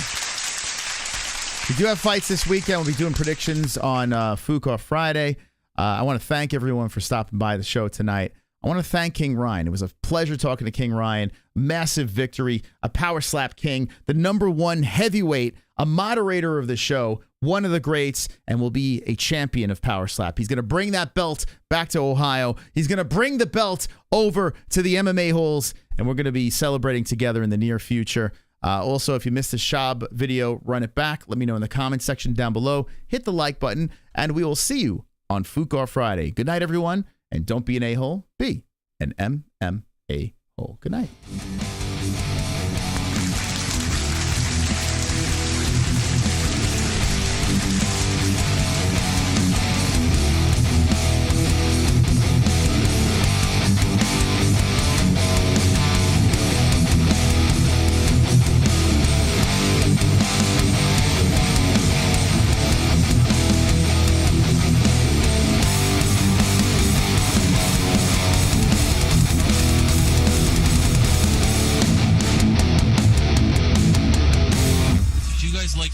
We do have fights this weekend. We'll be doing predictions on Fuqua Friday. I want to thank everyone for stopping by the show tonight. I want to thank King Ryan. It was a pleasure talking to King Ryan. Massive victory, a power slap king, the #1 heavyweight, a moderator of the show, one of the greats, and will be a champion of power slap. He's going to bring that belt back to Ohio. He's going to bring the belt over to the MMA-Holes, and we're going to be celebrating together in the near future. Also, if you missed the Schaub video, run it back. Let me know in the comment section down below. Hit the like button, and we will see you on Fuqua Friday. Good night, everyone, and don't be an a-hole. Be an MMA-Hole. Good night.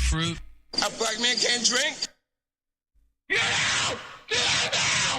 Fruit. A black man can't drink? Get out! Get out!